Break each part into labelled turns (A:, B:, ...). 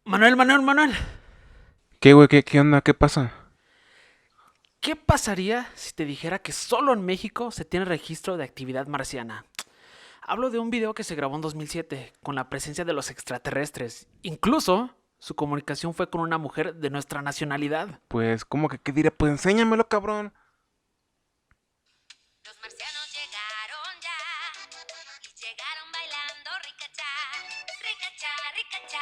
A: Manuel.
B: ¿Qué, güey? ¿Qué onda? ¿Qué pasa?
A: ¿Qué pasaría si te dijera que solo en México se tiene registro de actividad marciana? Hablo de un video que se grabó en 2007 con la presencia de los extraterrestres. Incluso su comunicación fue con una mujer de nuestra nacionalidad.
B: Pues, ¿cómo que qué diré? Pues enséñamelo, cabrón.
C: Los marcianos llegaron ya y llegaron bailando ricachá, ricachá, ricachá.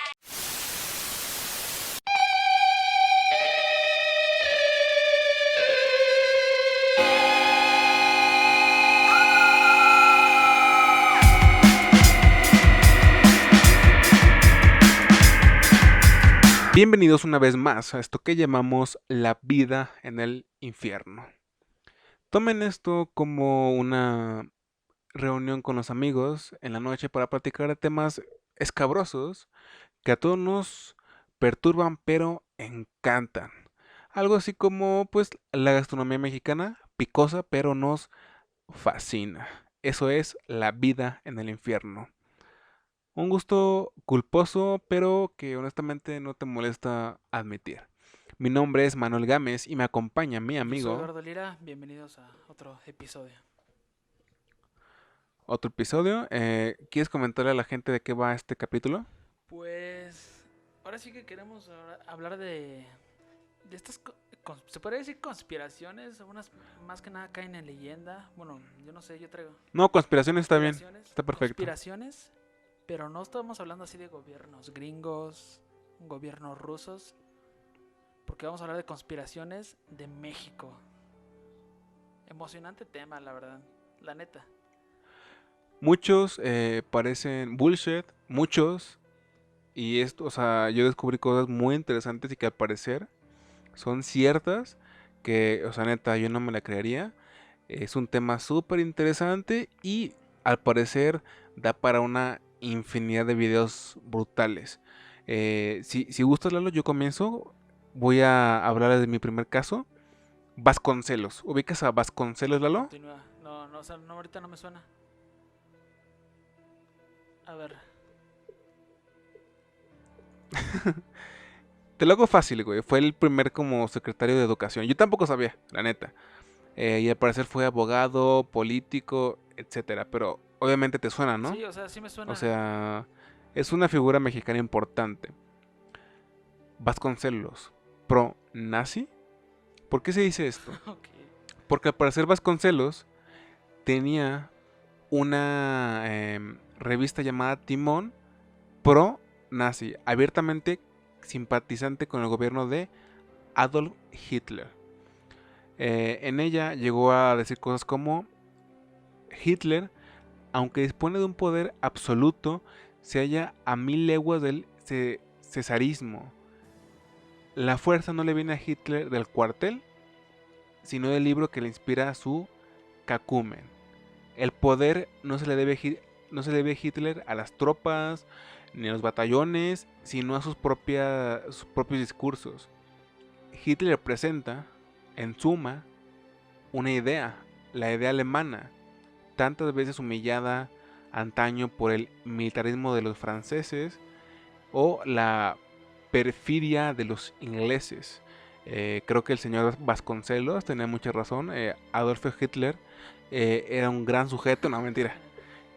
B: Bienvenidos una vez más a esto que llamamos la vida en el infierno. Tomen esto como una reunión con los amigos en la noche para platicar de temas escabrosos que a todos nos perturban pero encantan. Algo así como pues la gastronomía mexicana, picosa pero nos fascina. Eso es la vida en el infierno. Un gusto culposo, pero que honestamente no te molesta admitir. Mi nombre es Manuel Gámez y me acompaña mi
A: Yo soy
B: amigo.
A: Eduardo Lira, bienvenidos a otro episodio.
B: Otro episodio. ¿Quieres comentarle a la gente de qué va este capítulo?
A: Pues ahora sí que queremos hablar de estas, se podría decir conspiraciones, unas más que nada caen en leyenda. Bueno, yo no sé, yo traigo
B: No, conspiraciones está bien.
A: conspiraciones,
B: Está perfecto.
A: conspiraciones, pero no estamos hablando así de gobiernos gringos, gobiernos rusos, porque vamos a hablar de conspiraciones de México. Emocionante tema, la verdad, la neta.
B: Muchos parecen bullshit, muchos. Y esto, o sea, yo descubrí cosas muy interesantes y que al parecer son ciertas. Que, o sea, neta, yo no me la creería. Es un tema súper interesante y al parecer da para una infinidad de videos brutales. Si gustas, Lalo, yo comienzo. Voy a hablar de mi primer caso. Vasconcelos. ¿Ubicas a Vasconcelos, Lalo?
A: Continúa. No, no, o sea, no, ahorita no me suena. A ver.
B: Te lo hago fácil, güey. Fue el primer como secretario de educación. Yo tampoco sabía, la neta. Y al parecer fue abogado, político, etcétera. Pero obviamente te suena, ¿no?
A: Sí, o sea, sí me
B: O
A: suena.
B: sea, es una figura mexicana importante. Vasconcelos, pro-nazi. ¿Por qué se dice esto?
A: Ok.
B: Porque al parecer Vasconcelos tenía una revista llamada Timón pro-nazi, abiertamente simpatizante con el gobierno de Adolf Hitler. En ella llegó a decir cosas como: Hitler, aunque dispone de un poder absoluto, se halla a 1000 leguas del cesarismo. La fuerza no le viene a Hitler del cuartel, sino del libro que le inspira su cacumen. El poder no se le debe a Hitler a las tropas ni a los batallones, sino a sus propios discursos. Hitler presenta, en suma, una idea, la idea alemana, tantas veces humillada antaño por el militarismo de los franceses o la perfidia de los ingleses. Creo que el señor Vasconcelos tenía mucha razón. Adolf Hitler era un gran sujeto, no mentira.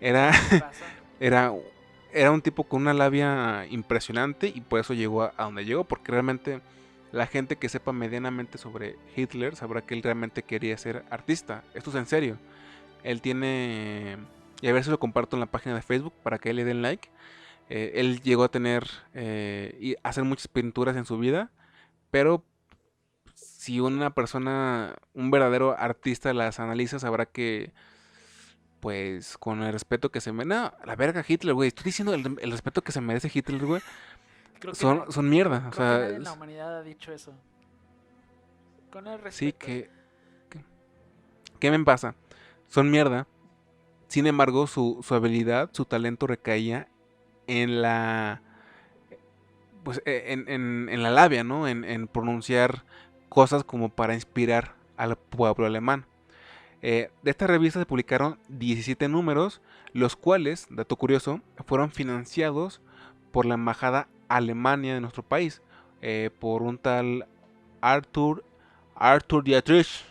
B: Era,
A: ¿Qué pasa?
B: era, era un tipo con una labia impresionante y por eso llegó a donde llegó, porque realmente la gente que sepa medianamente sobre Hitler sabrá que él realmente quería ser artista. Esto es en serio. Él tiene, y a ver si lo comparto en la página de Facebook para que le den like. Él llegó a tener y hacer muchas pinturas en su vida, pero si una persona, un verdadero artista las analiza, sabrá que, pues, con el respeto que se merece... No, la verga Hitler, güey. Estoy diciendo el respeto que se merece Hitler, güey.
A: Creo que,
B: Son mierda. O
A: creo que
B: sea,
A: nadie en la humanidad ha dicho eso. Con el
B: sí,
A: respeto.
B: que... ¿Qué me pasa? Son mierda. Sin embargo, su habilidad, su talento recaía en la... Pues en la labia, ¿no? En pronunciar cosas como para inspirar al pueblo alemán. De esta revista se publicaron 17 números, los cuales, dato curioso, fueron financiados por la embajada Alemania de nuestro país, por un tal Arthur Dietrich.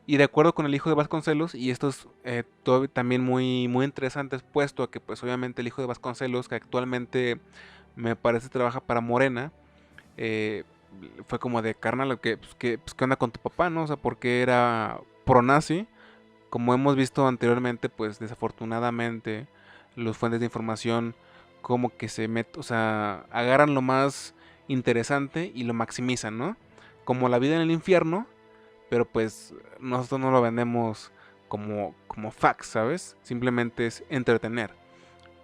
B: Y de acuerdo con el hijo de Vasconcelos, y esto es también muy interesante, puesto a que pues obviamente el hijo de Vasconcelos, que actualmente me parece trabaja para Morena, eh, fue como de carnal, ¿qué onda con tu papá, no? O sea, porque era pro-nazi. Como hemos visto anteriormente, pues desafortunadamente los fuentes de información como que o sea, agarran lo más interesante y lo maximizan, ¿no? Como la vida en el infierno, pero pues nosotros no lo vendemos como facts, ¿sabes? Simplemente es entretener.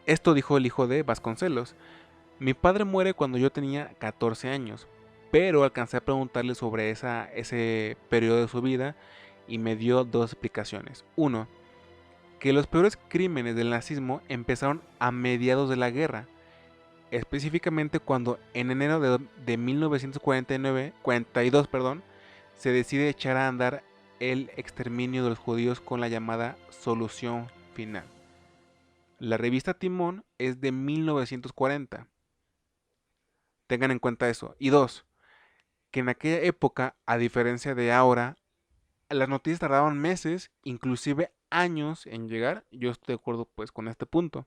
B: Esto dijo el hijo de Vasconcelos. Mi padre muere cuando yo tenía 14 años, pero alcancé a preguntarle sobre ese periodo de su vida y me dio dos explicaciones. Uno, que los peores crímenes del nazismo empezaron a mediados de la guerra, específicamente cuando en enero de 1942, perdón, se decide echar a andar el exterminio de los judíos con la llamada solución final. La revista Timón es de 1940. Tengan en cuenta eso. Y dos, que en aquella época, a diferencia de ahora, las noticias tardaban meses, inclusive años en llegar. Yo estoy de acuerdo pues con este punto.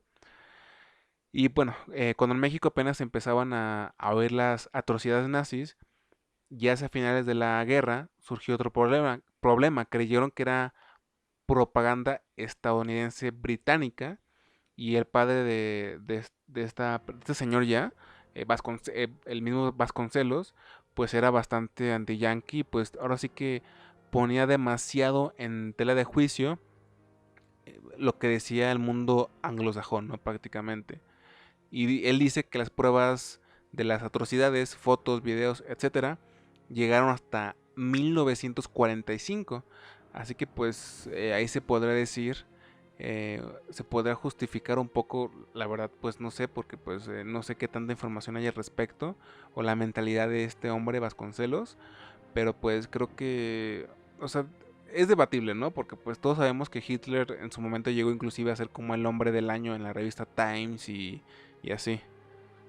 B: Y bueno, cuando en México apenas empezaban a oír las atrocidades nazis, ya hacia finales de la guerra surgió otro problema. Creyeron que era propaganda estadounidense británica y el padre de este señor ya, el mismo Vasconcelos, pues era bastante anti-yankee, pues ahora sí que ponía demasiado en tela de juicio lo que decía el mundo anglosajón, ¿no? Prácticamente. Y él dice que las pruebas de las atrocidades, fotos, videos, etcétera, llegaron hasta 1945. Así que pues ahí se podrá decir, se podrá justificar un poco, la verdad pues no sé, porque pues no sé qué tanta información hay al respecto, o la mentalidad de este hombre Vasconcelos, pero pues creo que, o sea, es debatible, ¿no? Porque pues todos sabemos que Hitler en su momento llegó inclusive a ser como el hombre del año en la revista Times y así.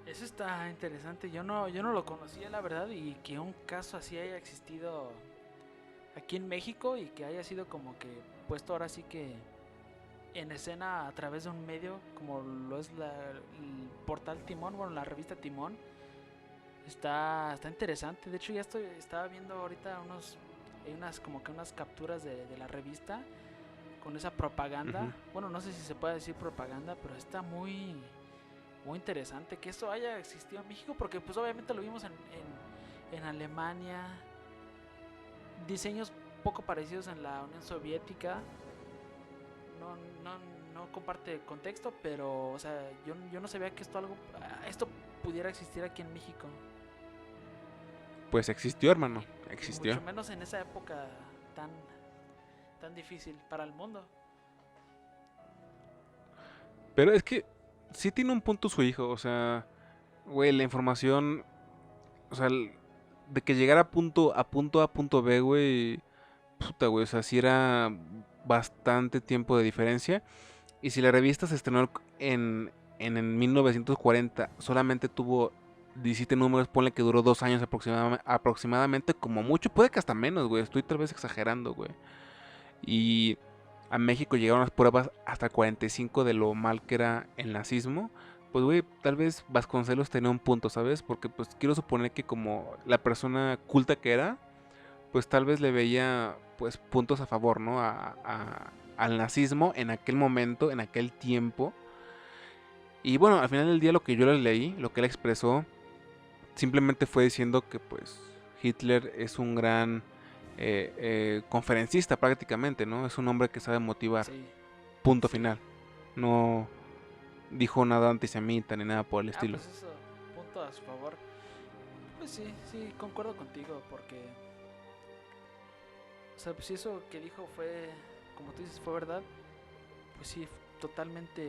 A: Eso está interesante. Yo no lo conocía, la verdad, y que un caso así haya existido aquí en México y que haya sido como que puesto ahora sí que en escena a través de un medio como lo es el portal Timón, bueno, la revista Timón, está interesante. De hecho, estaba viendo ahorita hay unas como que unas capturas de la revista con esa propaganda.
B: Ujú.
A: Bueno, no sé si se puede decir propaganda, pero está muy interesante que eso haya existido en México, porque pues obviamente lo vimos en Alemania, diseños poco parecidos en la Unión Soviética. No, no, no comparte contexto, pero o sea, yo no sabía que esto pudiera existir aquí en México.
B: Pues existió, hermano,
A: Y mucho
B: existió.
A: menos en esa época tan, tan difícil para el mundo.
B: Pero es que sí tiene un punto su hijo, o sea, güey, la información, o sea, de que llegara a punto B, güey, puta, güey, o sea, sí era bastante tiempo de diferencia. Y si la revista se estrenó en 1940, solamente tuvo 17 números, ponle que duró 2 años aproximadamente, como mucho, puede que hasta menos, güey, estoy tal vez exagerando, güey. Y a México llegaron las pruebas hasta 45 de lo mal que era el nazismo. Pues, güey, tal vez Vasconcelos tenía un punto, ¿sabes? Porque, pues, quiero suponer que como la persona culta que era, pues tal vez le veía, pues, puntos a favor, ¿no? Al nazismo en aquel momento, en aquel tiempo. Y bueno, al final del día lo que yo le leí, lo que él expresó, simplemente fue diciendo que, pues, Hitler es un gran conferencista prácticamente, ¿no? Es un hombre que sabe motivar.
A: Sí,
B: Punto
A: sí.
B: final. No dijo nada antisemita ni nada por el
A: Ah,
B: estilo.
A: pues eso, punto a su favor. Pues sí, sí, concuerdo contigo, porque, o sea, pues si eso que dijo fue, como tú dices, fue verdad, pues sí, totalmente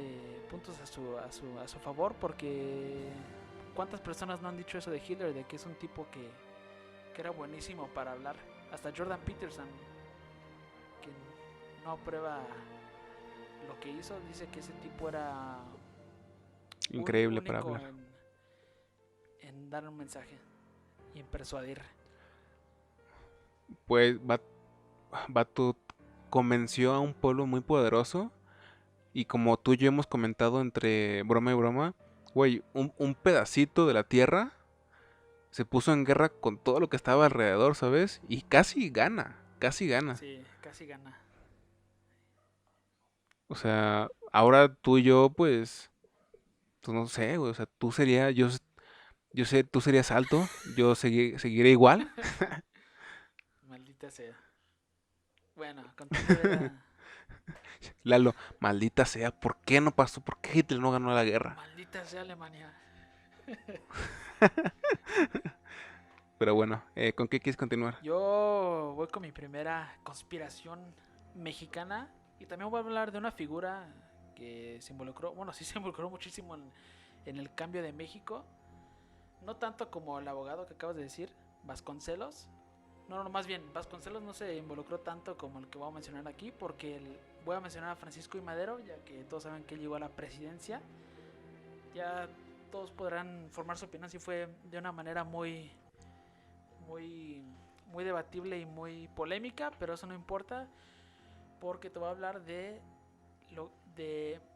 A: puntos a su favor, porque ¿cuántas personas no han dicho eso de Hitler, de que es un tipo que era buenísimo para hablar? Hasta Jordan Peterson, que no aprueba lo que hizo. Dice que ese tipo era
B: Increíble para
A: único
B: hablar.
A: en dar un mensaje y en persuadir.
B: Pues Batu convenció a un pueblo muy poderoso y como tú y yo hemos comentado entre broma y broma, güey, un pedacito de la tierra se puso en guerra con todo lo que estaba alrededor, ¿sabes? Y casi gana, casi gana.
A: Sí, casi gana.
B: O sea, ahora tú y yo, pues no sé, güey, o sea, yo sé, tú serías alto, yo seguiré igual.
A: Maldita sea. Bueno, contando de la...
B: Lalo, maldita sea, ¿por qué no pasó? ¿Por qué Hitler no ganó la guerra?
A: Maldita sea Alemania.
B: Pero bueno, ¿con qué quieres continuar?
A: Yo voy con mi primera conspiración mexicana y también voy a hablar de una figura que se involucró, bueno, sí se involucró muchísimo en el cambio de México. No tanto como el abogado que acabas de decir, Vasconcelos. No, más bien, Vasconcelos no se involucró tanto como el que voy a mencionar aquí, porque voy a mencionar a Francisco I. Madero, ya que todos saben que él llegó a la presidencia. Ya todos podrán formar su opinión si fue de una manera muy, muy debatible y muy polémica, pero eso no importa, porque te voy a hablar de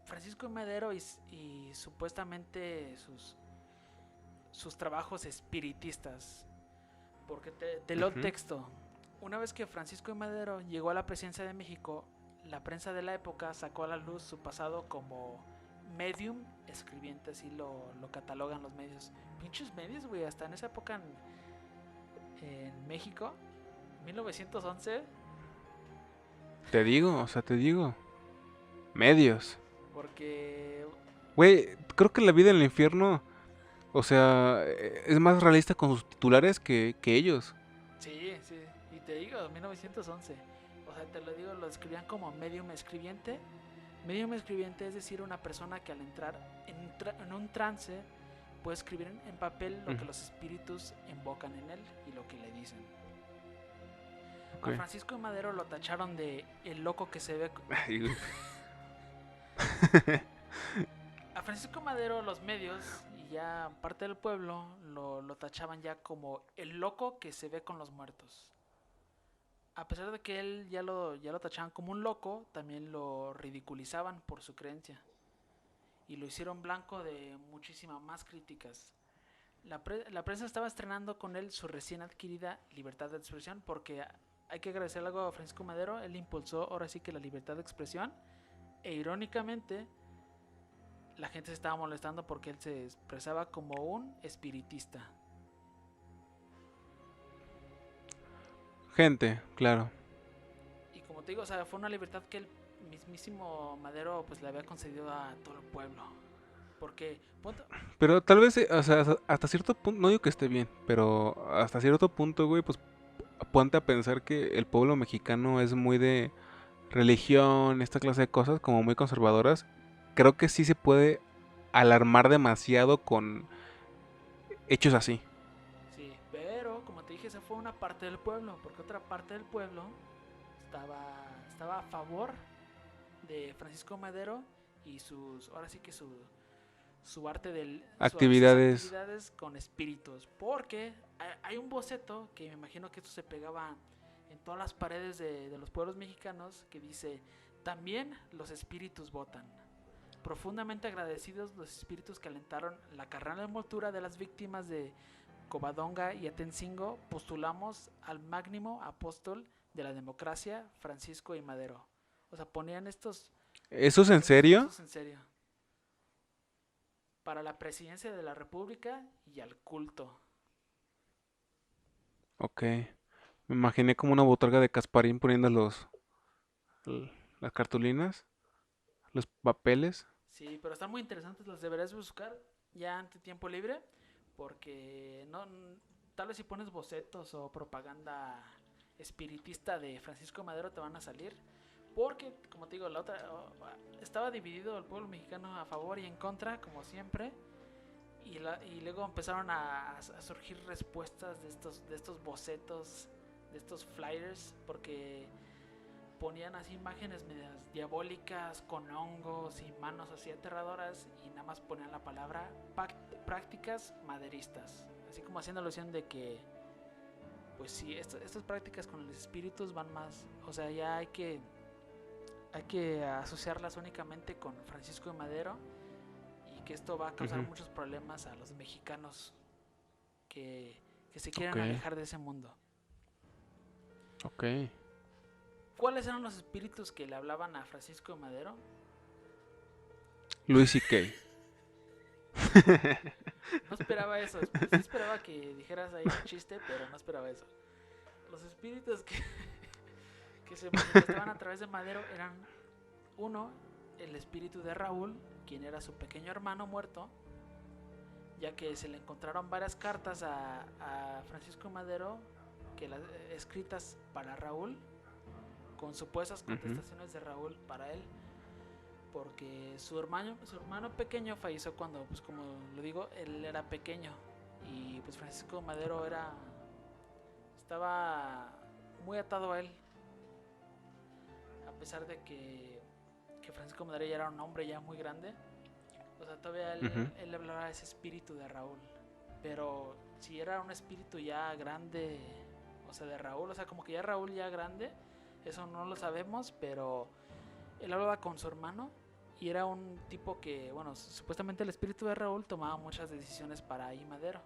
A: Francisco I. Madero y supuestamente sus trabajos espiritistas. Porque te leo el
B: Ujú.
A: texto. Una vez que Francisco I. Madero llegó a la presidencia de México, la prensa de la época sacó a la luz su pasado como medium escribiente, así lo catalogan los medios. Pinches medios, güey, hasta en esa época en México, 1911,
B: Te digo, o sea, te digo. Medios.
A: porque
B: Güey, creo que la vida en el infierno, o sea, es más realista con sus titulares que ellos.
A: sí, sí, y te digo, 1911. O sea, te lo digo, lo escribían como medium escribiente. Medium escribiente es decir, una persona que al entrar en un trance puede escribir en papel lo que
B: Mm,
A: los espíritus invocan en él y lo que le dicen.
B: ok.
A: A Francisco de Madero lo tacharon de el loco que se ve.
B: Ay, güey.
A: A Francisco Madero los medios y ya parte del pueblo lo tachaban ya como el loco que se ve con los muertos. A pesar de que él ya lo tachaban como un loco, también lo ridiculizaban por su creencia. Y lo hicieron blanco de muchísimas más críticas. La prensa estaba estrenando con él su recién adquirida libertad de expresión porque hay que agradecer algo a Francisco Madero, él impulsó ahora sí que la libertad de expresión e irónicamente la gente se estaba molestando porque él se expresaba como un espiritista.
B: Gente, claro.
A: Y como te digo, o sea, fue una libertad que el mismísimo Madero pues le había concedido a todo el pueblo. Porque,
B: Pero tal vez, o sea, hasta cierto punto, no digo que esté bien, pero hasta cierto punto, güey, pues ponte a pensar que el pueblo mexicano es muy de religión, esta clase de cosas, como muy conservadoras. Creo que sí se puede alarmar demasiado con hechos así.
A: sí, pero como te dije, esa fue una parte del pueblo, porque otra parte del pueblo estaba a favor de Francisco Madero y ahora sí que sus
B: Actividades.
A: actividades con espíritus, porque hay un boceto que me imagino que esto se pegaba en todas las paredes de los pueblos mexicanos que dice, también los espíritus votan. Profundamente agradecidos los espíritus que alentaron la carnal envoltura de las víctimas de Covadonga y Atencingo, postulamos al máximo apóstol de la democracia, Francisco y Madero. O sea, ponían
B: ¿Eso es en serio?
A: estos en serio. Para la presidencia de la República y al culto.
B: Ok. Me imaginé como una botarga de Casparín poniendo las cartulinas, los papeles.
A: Sí, pero están muy interesantes, las deberías buscar ya ante tiempo libre, porque no, tal vez si pones bocetos o propaganda espiritista de Francisco Madero te van a salir, porque como te digo, estaba dividido el pueblo mexicano a favor y en contra, como siempre, y luego empezaron a surgir respuestas de estos bocetos, de estos flyers, porque ponían así imágenes medias diabólicas con hongos y manos así aterradoras y nada más ponían la palabra prácticas maderistas, así como haciendo alusión de que pues sí, estas prácticas con los espíritus van más, o sea, ya hay que asociarlas únicamente con Francisco de Madero y que esto va a causar
B: Ujú.
A: muchos problemas a los mexicanos que se quieren
B: Ok,
A: alejar de ese mundo.
B: ok.
A: ¿Cuáles eran los espíritus que le hablaban a Francisco de Madero?
B: Luis y Kay.
A: No esperaba eso, sí esperaba que dijeras ahí un chiste, pero no esperaba eso. Los espíritus que se manifestaban a través de Madero eran, uno, el espíritu de Raúl, quien era su pequeño hermano muerto, ya que se le encontraron varias cartas a Francisco Madero que las, escritas para Raúl, con supuestas contestaciones de Raúl para él, porque su hermano pequeño falleció cuando, pues como lo digo, él era pequeño y pues Francisco Madero estaba muy atado a él, a pesar de que Francisco Madero ya era un hombre ya muy grande. O sea, todavía él le hablaba de ese espíritu de Raúl. Pero si era un espíritu ya grande, o sea, de Raúl, o sea, como que ya Raúl ya grande, eso no lo sabemos, pero él hablaba con su hermano y era un tipo que, bueno, supuestamente el espíritu de Raúl tomaba muchas decisiones para I. Madero.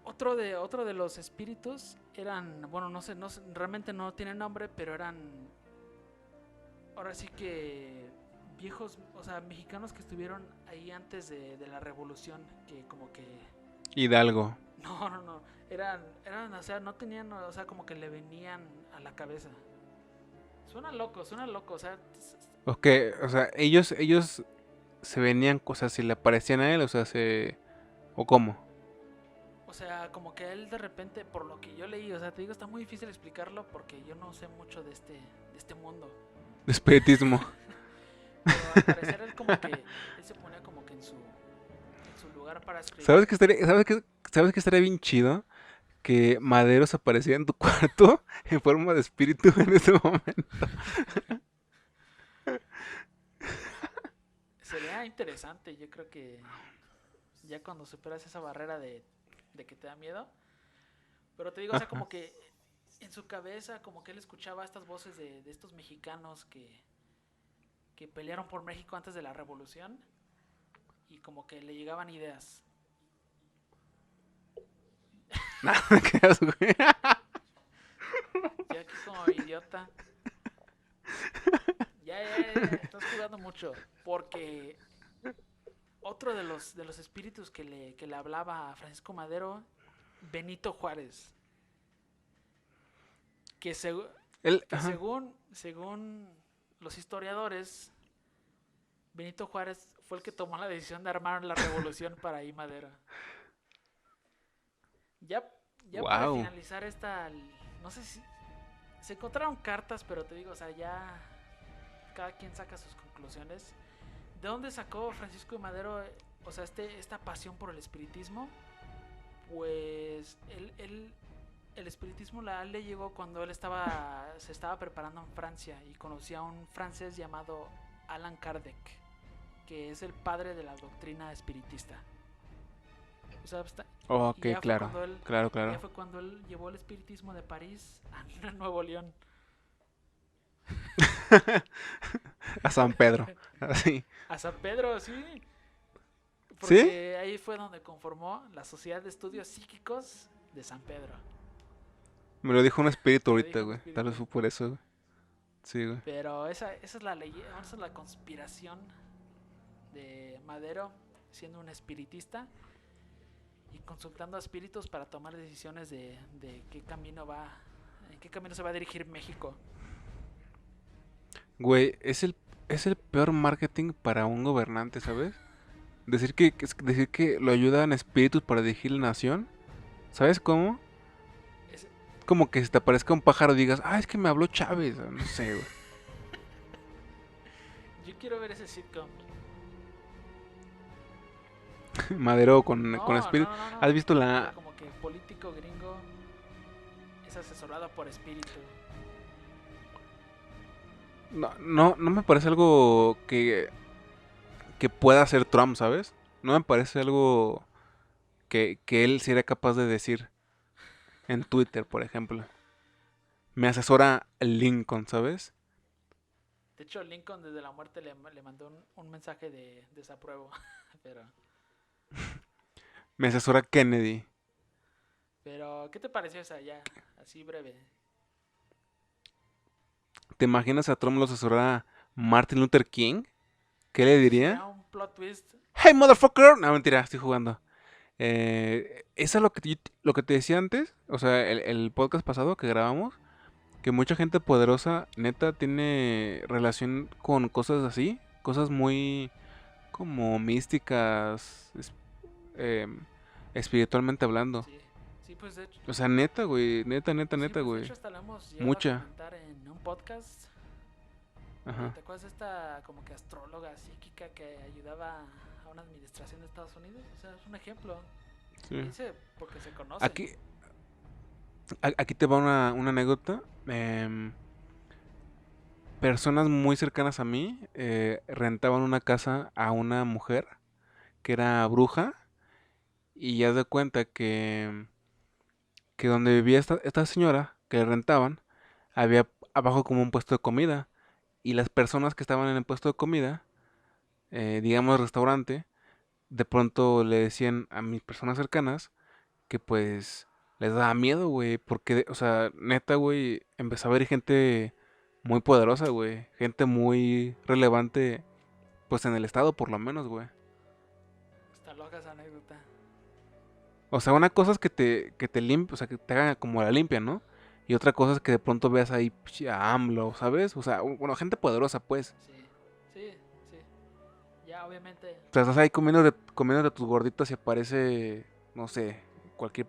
A: Otro de los espíritus eran, bueno, no sé, realmente no tienen nombre, pero eran, ahora sí que viejos, o sea, mexicanos que estuvieron ahí antes de la revolución, que como que,
B: Hidalgo.
A: no, o sea, no tenían, o sea, como que le venían a la cabeza. Suena loco, o sea,
B: Ok, o sea, ellos se venían, o sea, si le aparecían a él, o sea, se... ¿O cómo?
A: como que él de repente, por lo que yo leí, o sea, te digo, está muy difícil explicarlo porque yo no sé mucho de este mundo.
B: De espiritismo.
A: Pero al parecer él como que, él se ponía como que en su lugar para escribir.
B: ¿Sabes qué estaría bien chido? Que Madero se apareciera en tu cuarto en forma de espíritu en ese momento.
A: Sería interesante, yo creo que ya cuando superas esa barrera de que te da miedo. Pero te digo, o sea, como que en su cabeza, como que él escuchaba estas voces de estos mexicanos que pelearon por México antes de la revolución y como que le llegaban ideas.
B: Nada, no te creas, güey.
A: Yo aquí como idiota. Ya, estás jugando mucho. Porque otro de los espíritus que le hablaba a Francisco Madero, Benito Juárez. Que, que
B: Ajá.
A: según los historiadores, Benito Juárez fue el que tomó la decisión de armar la revolución para I. Madero. Ya, ya para
B: Wow.
A: finalizar esta, no sé si se encontraron cartas, pero te digo, o sea, ya cada quien saca sus conclusiones. ¿De dónde sacó Francisco de Madero, o sea, esta pasión por el espiritismo? Pues el espiritismo le llegó cuando él se estaba preparando en Francia y conocía a un francés llamado Allan Kardec, que es el padre de la doctrina espiritista. O sea, y
B: Ok, claro. Claro,
A: ya
B: claro.
A: fue cuando él llevó el espiritismo de París a Nuevo León.
B: A San Pedro. Así.
A: A San Pedro, sí.
B: ¿Sí?
A: Porque ahí fue donde conformó la Sociedad de Estudios Psíquicos de San Pedro.
B: Me lo dijo un espíritu
A: Me lo
B: ahorita,
A: dijo un
B: güey. Tal vez
A: espíritu.
B: fue por eso, güey. Sí, güey.
A: Pero esa es la leyenda, esa es la conspiración de Madero siendo un espiritista y consultando a espíritus para tomar decisiones de en qué camino se va a dirigir México.
B: Güey, es el peor marketing para un gobernante, ¿sabes? Decir que lo ayudan espíritus para dirigir la nación. ¿Sabes cómo?
A: Es-
B: Como que si te aparezca un pájaro y digas, es que me habló Chávez. No sé, güey.
A: yo quiero ver ese sitcom.
B: Madero con
A: No, no,
B: espíritu.
A: no, no,
B: ¿Has
A: no.
B: visto
A: O sea,
B: la...
A: como que político gringo es asesorado por espíritu.
B: No me parece algo que pueda hacer Trump, ¿sabes? No me parece algo que él sería capaz de decir en Twitter, por ejemplo. Me asesora Lincoln, ¿sabes?
A: De hecho, Lincoln desde la muerte le mandó un mensaje de desapruebo. pero,
B: Me asesora Kennedy.
A: pero, ¿qué te pareció esa ya? Así breve.
B: ¿Te imaginas a Trump lo asesora Martin Luther King? ¿Qué le diría?
A: Sería un plot twist.
B: ¡Hey, motherfucker! No, mentira, estoy jugando. Eso es lo que te decía antes, o sea, el podcast pasado que grabamos, que mucha gente poderosa, neta, tiene relación con cosas así, cosas muy como místicas, em, espiritualmente hablando.
A: Sí, sí, pues de hecho,
B: O sea, neta, güey, neta,
A: sí, pues, de
B: güey.
A: hecho hasta lo hemos llegado a
B: Mucha.
A: comentar en un podcast.
B: Ajá.
A: ¿Te acuerdas de esta como que astróloga psíquica que ayudaba a una administración de Estados Unidos? O sea, es un ejemplo.
B: Sí.
A: Dice porque se conoce.
B: Aquí te va una anécdota. Personas muy cercanas a mí rentaban una casa a una mujer que era bruja y ya de cuenta que donde vivía esta señora que le rentaban, había abajo como un puesto de comida y las personas que estaban en el puesto de comida, digamos restaurante, de pronto le decían a mis personas cercanas que pues les daba miedo, güey, porque, o sea, neta, güey, empezó a ver gente muy poderosa, güey, gente muy relevante, pues en el estado por lo menos, güey.
A: Está loca esa anécdota.
B: O sea, una cosa es que te limpie, o sea, que te hagan como la limpia, ¿no? Y otra cosa es que de pronto veas ahí a AMLO, ¿sabes? O sea, bueno, gente poderosa, pues.
A: Sí, sí, sí. Ya obviamente,
B: O sea, estás ahí comiendo de tus gorditos y aparece, no sé, cualquier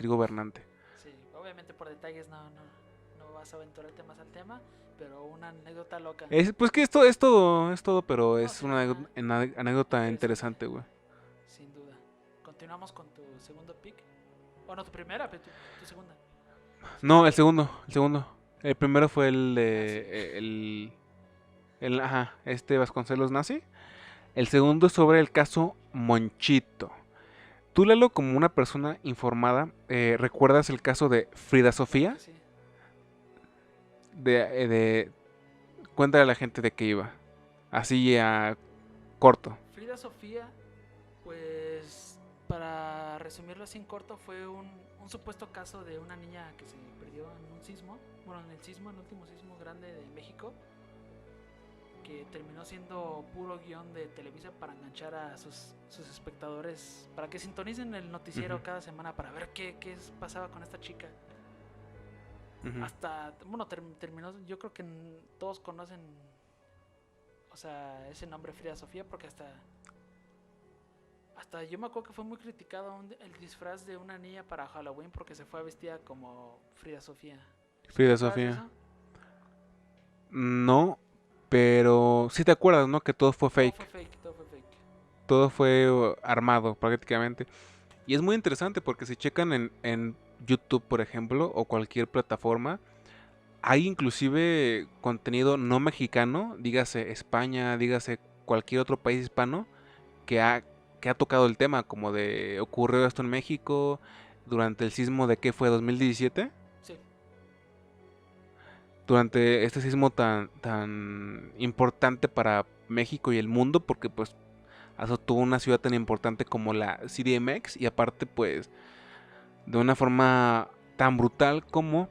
B: gobernante.
A: sí, obviamente por detalles no vas a aventurarte más al tema, pero una anécdota loca.
B: Pues que esto es todo, pero
A: No,
B: es
A: sí,
B: una anécdota
A: interesante,
B: interesante, güey.
A: sin duda. Continuamos con tu segundo pick. Bueno, tu primera, pero tu segunda.
B: No, el segundo. El primero fue el
A: Nazi.
B: de este Vasconcelos nazi. El segundo es sobre el caso Monchito. Tú, Lalo, como una persona informada, ¿recuerdas el caso de Frida Sofía?
A: Sí.
B: De cuéntale a la gente de qué iba. Así a corto.
A: Frida Sofía, pues para resumirlo así en corto, fue un supuesto caso de una niña que se perdió en un sismo, bueno, en el último sismo grande de México, que terminó siendo puro guión de Televisa para enganchar a sus espectadores, para que sintonicen el noticiero
B: Ujú.
A: cada semana para ver qué pasaba con esta chica.
B: Ujú.
A: Hasta, bueno, terminó, yo creo que todos conocen, o sea, ese nombre Frida Sofía, porque hasta yo me acuerdo que fue muy criticado el disfraz de una niña para Halloween porque se fue vestida como Frida Sofía. ¿Sí te
B: Frida
A: acuerdas de
B: Sofía.
A: eso?
B: No, pero sí te acuerdas, ¿no? Que todo fue
A: Todo
B: fake.
A: fue fake, todo fue fake.
B: Todo fue armado prácticamente. Y es muy interesante porque si checan en YouTube, por ejemplo, o cualquier plataforma, hay inclusive contenido no mexicano, dígase España, dígase cualquier otro país hispano, que ha tocado el tema, como de ocurrió esto en México durante el sismo de ¿qué fue? 2017.
A: Sí,
B: Durante este sismo tan importante para México y el mundo, porque pues azotó una ciudad tan importante como la CDMX y aparte pues de una forma tan brutal como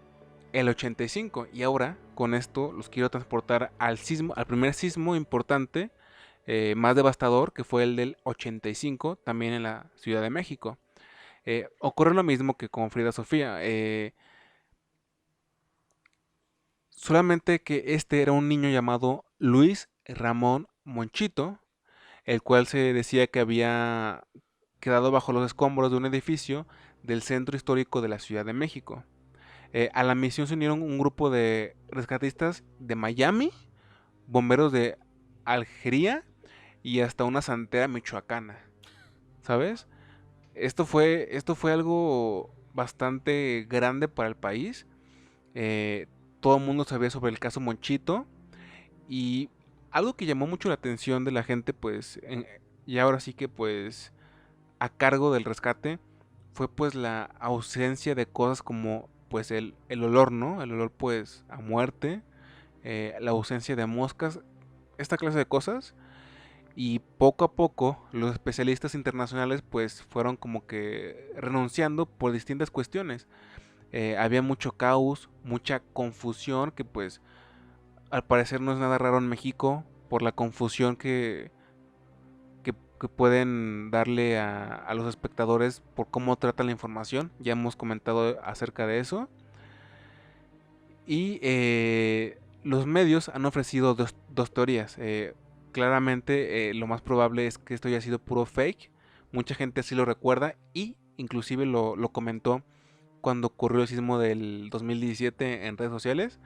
B: el 85. Y ahora con esto los quiero transportar al sismo, al primer sismo importante, más devastador, que fue el del 85, también en la Ciudad de México. Ocurre lo mismo que con Frida Sofía. Solamente que este era un niño llamado Luis Ramón Monchito, el cual se decía que había quedado bajo los escombros de un edificio del centro histórico de la Ciudad de México. A la misión se unieron un grupo de rescatistas de Miami, bomberos de Algeria y hasta una santera michoacana. ¿Sabes? Esto fue algo bastante grande para el país eh, todo el mundo sabía sobre el caso Monchito, y algo que llamó mucho la atención de la gente, pues, y ahora sí que pues a cargo del rescate, fue pues la ausencia de cosas como pues el olor, ¿no? El olor pues a muerte, la ausencia de moscas, esta clase de cosas. Y poco a poco los especialistas internacionales pues fueron como que renunciando por distintas cuestiones. Había mucho caos, mucha confusión, que pues al parecer no es nada raro en México por la confusión que pueden darle a los espectadores por cómo tratan la información. Ya hemos comentado acerca de eso. Y los medios han ofrecido dos teorías. Claramente lo más probable es que esto haya sido puro fake. Mucha gente así lo recuerda y inclusive lo comentó cuando ocurrió el sismo del 2017 en redes sociales.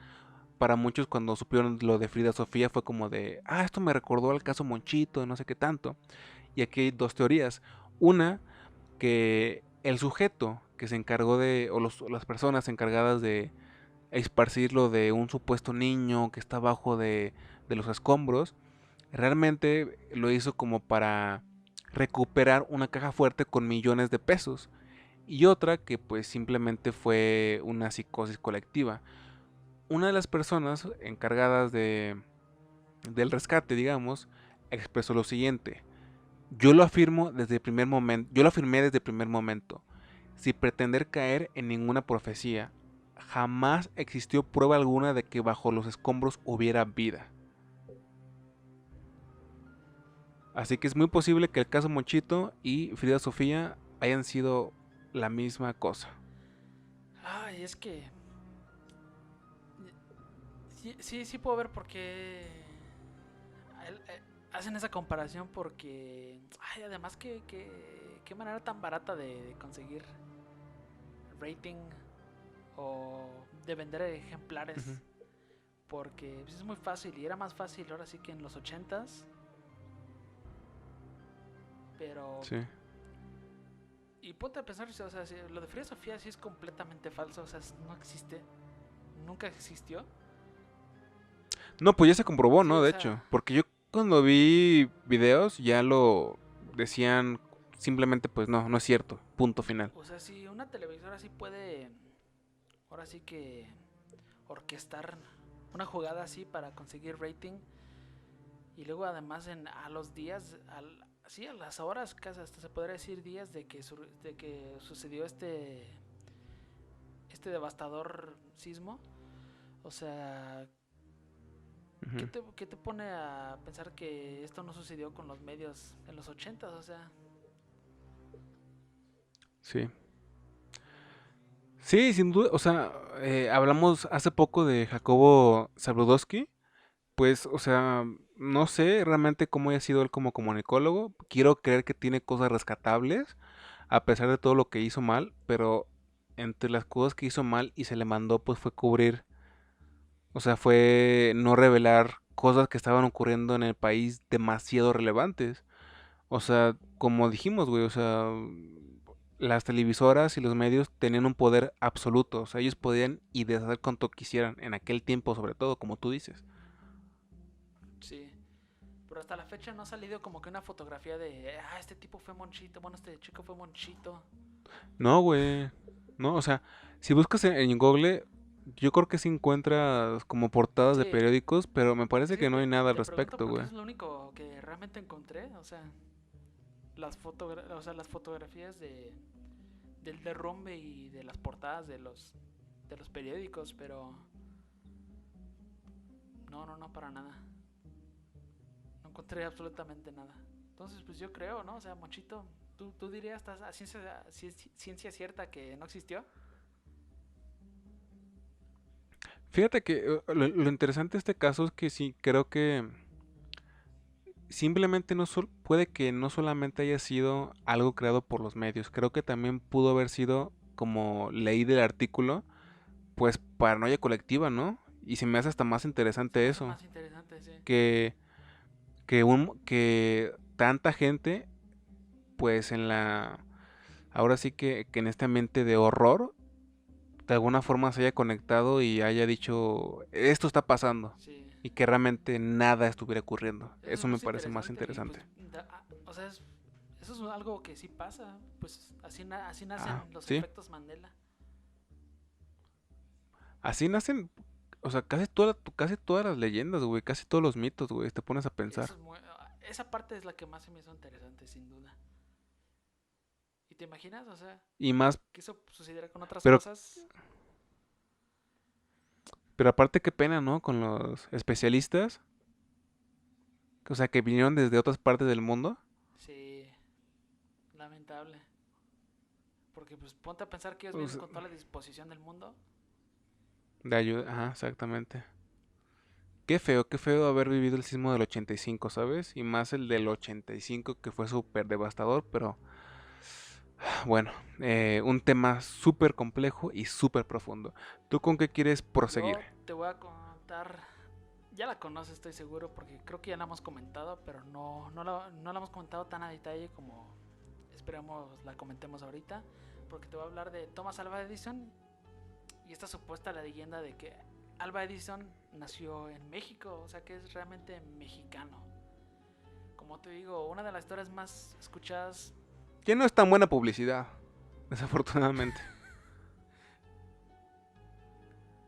B: Para muchos cuando supieron lo de Frida Sofía fue como de, esto me recordó al caso Monchito, no sé qué tanto. Y aquí hay dos teorías. Una, que el sujeto que se encargó o las personas encargadas de esparcirlo de un supuesto niño que está abajo de los escombros, realmente lo hizo como para recuperar una caja fuerte con millones de pesos. Y otra que pues simplemente fue una psicosis colectiva. Una de las personas encargadas del rescate, digamos, expresó lo siguiente: yo lo afirmo desde el primer momento, yo lo afirmé desde el primer momento, sin pretender caer en ninguna profecía. Jamás existió prueba alguna de que bajo los escombros hubiera vida. Así que es muy posible que el caso Monchito y Frida Sofía hayan sido la misma cosa.
A: Ay, es que sí puedo ver por qué hacen esa comparación, porque ay, además qué manera tan barata de conseguir rating o de vender ejemplares,
B: Ujú.
A: porque pues, es muy fácil y era más fácil ahora sí que en los 80s, pero
B: Sí.
A: y ponte a pensar, o sea, si lo de Frida Sofía sí es completamente falso, o sea, no existe, nunca existió.
B: No, pues ya se comprobó,
A: Sí,
B: ¿no?
A: o
B: De
A: sea,
B: hecho. Porque yo cuando vi videos ya lo decían simplemente, pues no, no es cierto. Punto final.
A: si una televisora sí puede, ahora sí que orquestar una jugada así para conseguir rating, y luego además a los días, sí, a las horas, casi hasta se podría decir días de que sucedió este devastador sismo. O sea,
B: Ujú.
A: qué te pone a pensar que esto no sucedió con los medios en los 80s? O sea,
B: Sí. Sí, sin duda. O sea, hablamos hace poco de Jacobo Zabludowski. Pues, o sea, no sé realmente cómo haya sido él como comunicólogo. Quiero creer que tiene cosas rescatables, a pesar de todo lo que hizo mal, pero entre las cosas que hizo mal y se le mandó, pues fue cubrir, o sea, fue no revelar cosas que estaban ocurriendo en el país demasiado relevantes. O sea, como dijimos, güey, o sea, las televisoras y los medios tenían un poder absoluto. O sea, ellos podían y deshacer cuanto quisieran, en aquel tiempo sobre todo, como tú dices.
A: sí. Pero hasta la fecha no ha salido como que una fotografía de, este tipo fue Monchito, bueno, este chico fue Monchito.
B: No, güey. No, o sea, si buscas en Google, yo creo que sí encuentras como portadas de
A: Sí,
B: periódicos, pero me parece
A: sí,
B: que no hay nada al
A: te pregunto
B: respecto,
A: porque
B: güey.
A: eso es lo único que realmente encontré. O sea, las fotografías del derrumbe y de las portadas de los periódicos, pero no, para nada. No encontré absolutamente nada. Entonces, pues yo creo, ¿no? O sea, Monchito, tú dirías, ¿estás a ciencia cierta que no existió?
B: Fíjate que lo interesante de este caso es que sí, creo que simplemente puede que no solamente haya sido algo creado por los medios, creo que también pudo haber sido, como leí del artículo, pues paranoia colectiva, ¿no? Y se me hace hasta más
A: Se
B: interesante
A: me hace
B: eso,
A: más interesante, sí.
B: que, que tanta gente, pues ahora sí que en este ambiente de horror, de alguna forma se haya conectado y haya dicho, esto está pasando,
A: Sí.
B: y que realmente nada estuviera ocurriendo.
A: Eso es
B: Eso me
A: muy
B: parece más
A: interesante y
B: interesante.
A: pues, o sea, eso es algo que sí pasa, pues así
B: Ah,
A: nacen los
B: sí.
A: efectos Mandela.
B: Así nacen, o sea, casi todas las leyendas, güey, casi todos los mitos, güey, te pones a
A: Eso
B: pensar.
A: es esa parte es la que más se me hizo interesante, sin duda. ¿Y te imaginas? O sea,
B: Y más,
A: que eso sucediera con otras
B: pero,
A: cosas.
B: pero aparte qué pena, ¿no? Con los especialistas, o sea, que vinieron desde otras partes del mundo.
A: Sí, lamentable. Porque pues ponte a pensar que ellos
B: O
A: vienen
B: sea,
A: con toda la disposición del mundo.
B: de ayuda, ajá, exactamente. Qué feo haber vivido el sismo del 85, ¿sabes? Y más el del 85 que fue súper devastador, pero bueno, un tema súper complejo y súper profundo. ¿Tú con qué quieres proseguir?
A: Yo te voy a contar, ya la conoces estoy seguro porque creo que ya la hemos comentado, pero no la hemos comentado tan a detalle como esperamos la comentemos ahorita, porque te voy a hablar de Thomas Alva Edison y esta supuesta leyenda de que Alva Edison nació en México, o sea que es realmente mexicano. Como te digo, una de las historias más escuchadas,
B: Que no es tan buena publicidad, desafortunadamente.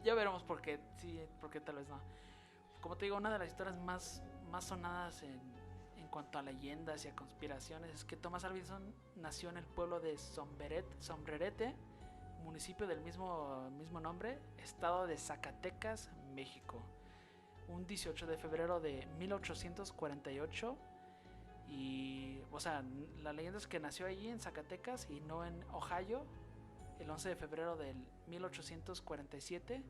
A: ya veremos por qué, sí, por qué tal vez no. Como te digo, una de las historias más sonadas en cuanto a leyendas y a conspiraciones es que Thomas Alva Edison nació en el pueblo de Sombrerete, municipio del mismo nombre, estado de Zacatecas, México, un 18 de febrero de 1848. Y, o sea, la leyenda es que nació allí en Zacatecas y no en Ohio, el 11 de febrero del 1847,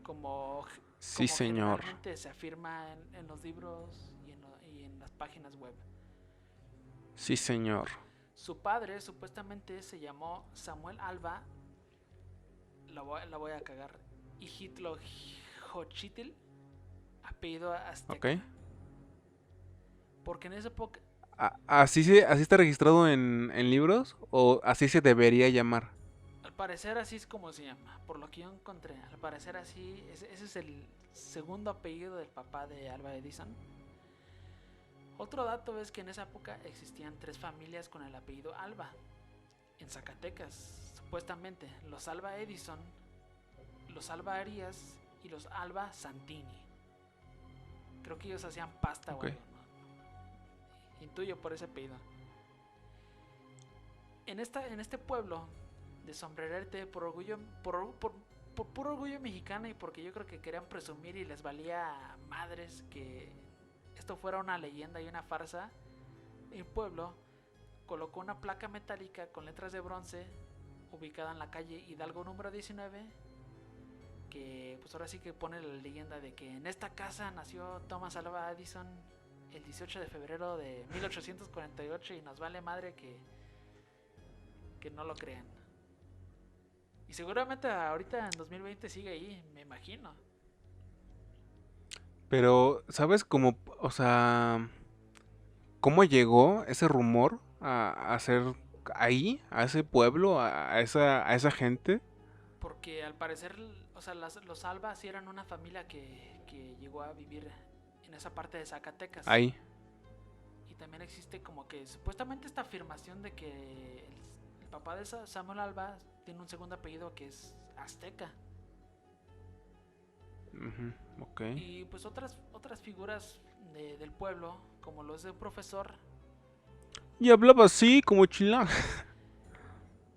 A: como,
B: Sí,
A: como
B: señor.
A: generalmente se afirma en los libros y en las páginas web.
B: Sí, señor.
A: Su padre supuestamente se llamó Samuel Alba, la voy a cagar, Ijitlojochitl, apellido
B: ¿Ok?
A: azteca. Porque en esa época,
B: ¿Así está registrado en libros? ¿O así se debería llamar?
A: al parecer así es como se llama, por lo que yo encontré, al parecer así, ese es el segundo apellido del papá de Alba Edison. Otro dato es que en esa época existían tres familias con el apellido Alba, en Zacatecas, supuestamente los Alba Edison, los Alba Arias y los Alba Santini. Creo que ellos hacían pasta o
B: Ok.
A: algo, ¿no? Intuyo por ese apellido. En este pueblo de Sombrerete, por orgullo, por puro orgullo mexicano y porque yo creo que querían presumir y les valía madres que esto fuera una leyenda y una farsa, el pueblo colocó una placa metálica con letras de bronce ubicada en la calle Hidalgo número 19, que pues ahora sí que pone la leyenda de que en esta casa nació Thomas Alva Edison el 18 de febrero de 1848 y nos vale madre que no lo crean. Y seguramente ahorita en 2020 sigue ahí, me imagino.
B: Pero, ¿sabes cómo, o sea, cómo llegó ese rumor a ser ahí, a ese pueblo, a esa gente?
A: Porque al parecer, o sea, los Alba sí eran una familia que llegó a vivir en esa parte de Zacatecas.
B: Ahí.
A: Y también existe como que supuestamente esta afirmación de que el papá de Samuel Alba tiene un segundo apellido que es azteca.
B: Ujú, ok.
A: Y pues otras figuras del pueblo, como lo es de un profesor,
B: Y hablaba así, como chilán.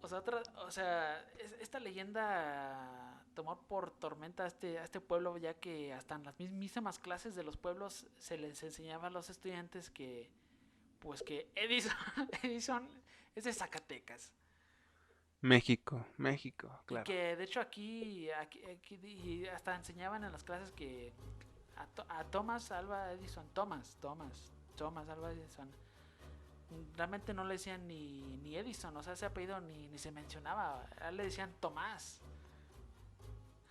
A: o sea esta leyenda tomó por tormenta a este pueblo, ya que hasta en las mismas clases de los pueblos se les enseñaba a los estudiantes que, pues que Edison, Edison es de Zacatecas.
B: México, México,
A: Y
B: claro.
A: que de hecho aquí y hasta enseñaban en las clases que a Thomas Alva Edison, Thomas Alva Edison, realmente no le decían ni Edison, o sea, ese apellido ni se mencionaba, a él le decían Tomás.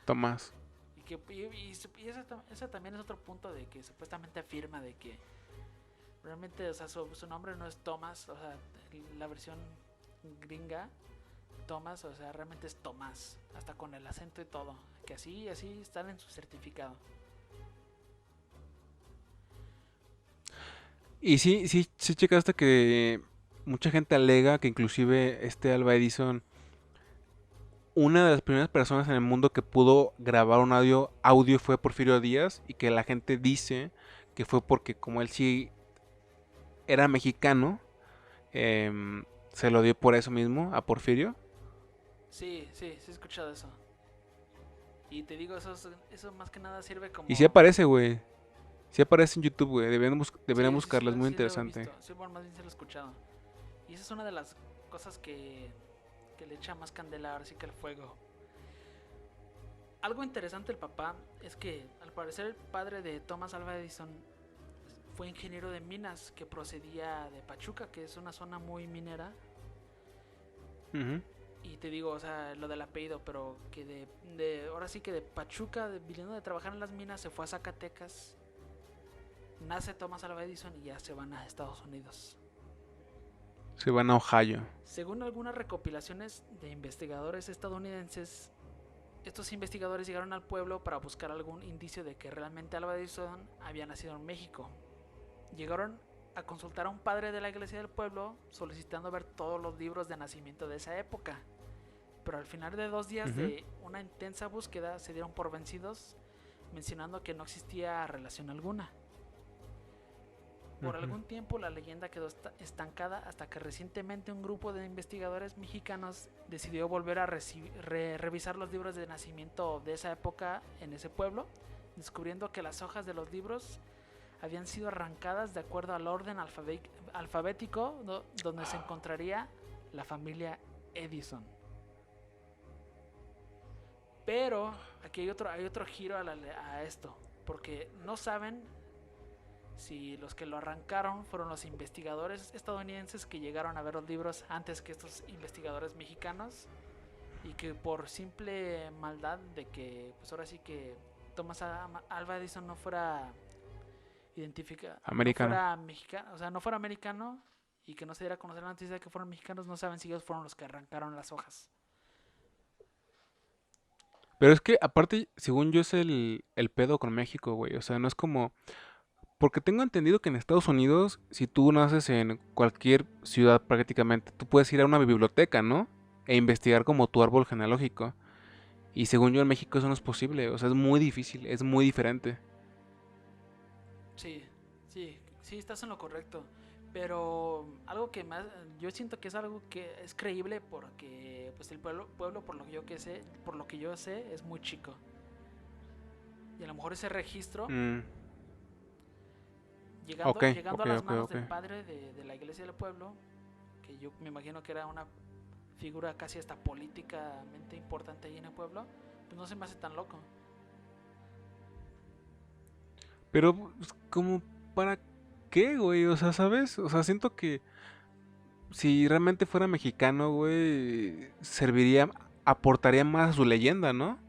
B: Tomás.
A: Y que ese también es otro punto de que supuestamente afirma de que realmente, o sea, su nombre no es Thomas, o sea, la versión gringa Thomas, o sea, realmente es Tomás, hasta con el acento y todo, que así están en su certificado.
B: Y sí checaste que mucha gente alega que inclusive este Alva Edison, una de las primeras personas en el mundo que pudo grabar un audio fue Porfirio Díaz, y que la gente dice que fue porque como él sí era mexicano, se lo dio por eso mismo a Porfirio.
A: Sí he escuchado eso. Y te digo, eso más que nada sirve
B: Y sí
A: como...
B: aparece, güey. Sí aparece en YouTube, güey. Deberían
A: Sí
B: buscarla, es muy
A: sí lo he
B: interesante.
A: visto, sí, bueno, más bien sí lo he escuchado. Y esa es una de las cosas que le echa más candela ahora sí que el fuego. Algo interesante del papá es que al parecer el padre de Thomas Alva Edison fue ingeniero de minas que procedía de Pachuca, que es una zona muy minera.
B: Ujú.
A: Y te digo, o sea, lo del apellido, pero que ahora sí que de Pachuca, viniendo de trabajar en las minas, se fue a Zacatecas. Nace Thomas Alva Edison y ya se van a Estados Unidos.
B: Se van a Ohio.
A: Según algunas recopilaciones de investigadores estadounidenses, estos investigadores llegaron al pueblo para buscar algún indicio de que realmente Alva Edison había nacido en México. Llegaron a consultar a un padre de la iglesia del pueblo solicitando ver todos los libros de nacimiento de esa época. Pero al final de 2 días
B: Ujú.
A: de una intensa búsqueda se dieron por vencidos, mencionando que no existía relación alguna. Por
B: Ujú.
A: algún tiempo la leyenda quedó estancada hasta que recientemente un grupo de investigadores mexicanos decidió volver a revisar los libros de nacimiento de esa época en ese pueblo, descubriendo que las hojas de los libros habían sido arrancadas de acuerdo al orden alfabético donde se encontraría la familia Edison. Pero aquí hay otro giro a esto, porque no saben si los que lo arrancaron fueron los investigadores estadounidenses que llegaron a ver los libros antes que estos investigadores mexicanos, y que por simple maldad de que pues ahora sí que Thomas Alva Edison no fuera no
B: Americano.
A: fuera mexicano, o sea, no fuera americano, y que no se diera a conocer la noticia de que fueron mexicanos, no saben si ellos fueron los que arrancaron las hojas.
B: Pero es que aparte, según yo, es el pedo con México, güey. O sea, no es como... Porque tengo entendido que en Estados Unidos, si tú naces en cualquier ciudad prácticamente, tú puedes ir a una biblioteca, ¿no? E investigar como tu árbol genealógico. Y según yo en México eso no es posible. O sea, es muy difícil, es muy diferente.
A: Sí, sí, estás en lo correcto. Pero algo que más, yo siento que es algo que es creíble porque pues el pueblo por lo que yo sé, es muy chico. Y a lo mejor ese registro,
B: Mm, ok,
A: llegando
B: ok,
A: a las
B: ok,
A: manos
B: ok.
A: del padre de la iglesia del pueblo, que yo me imagino que era una figura casi hasta políticamente importante ahí en el pueblo, pues no se me hace tan loco.
B: Pero, pues, ¿como para qué, güey? O sea, ¿sabes? O sea, siento que si realmente fuera mexicano, güey, serviría, aportaría más a su leyenda, ¿no?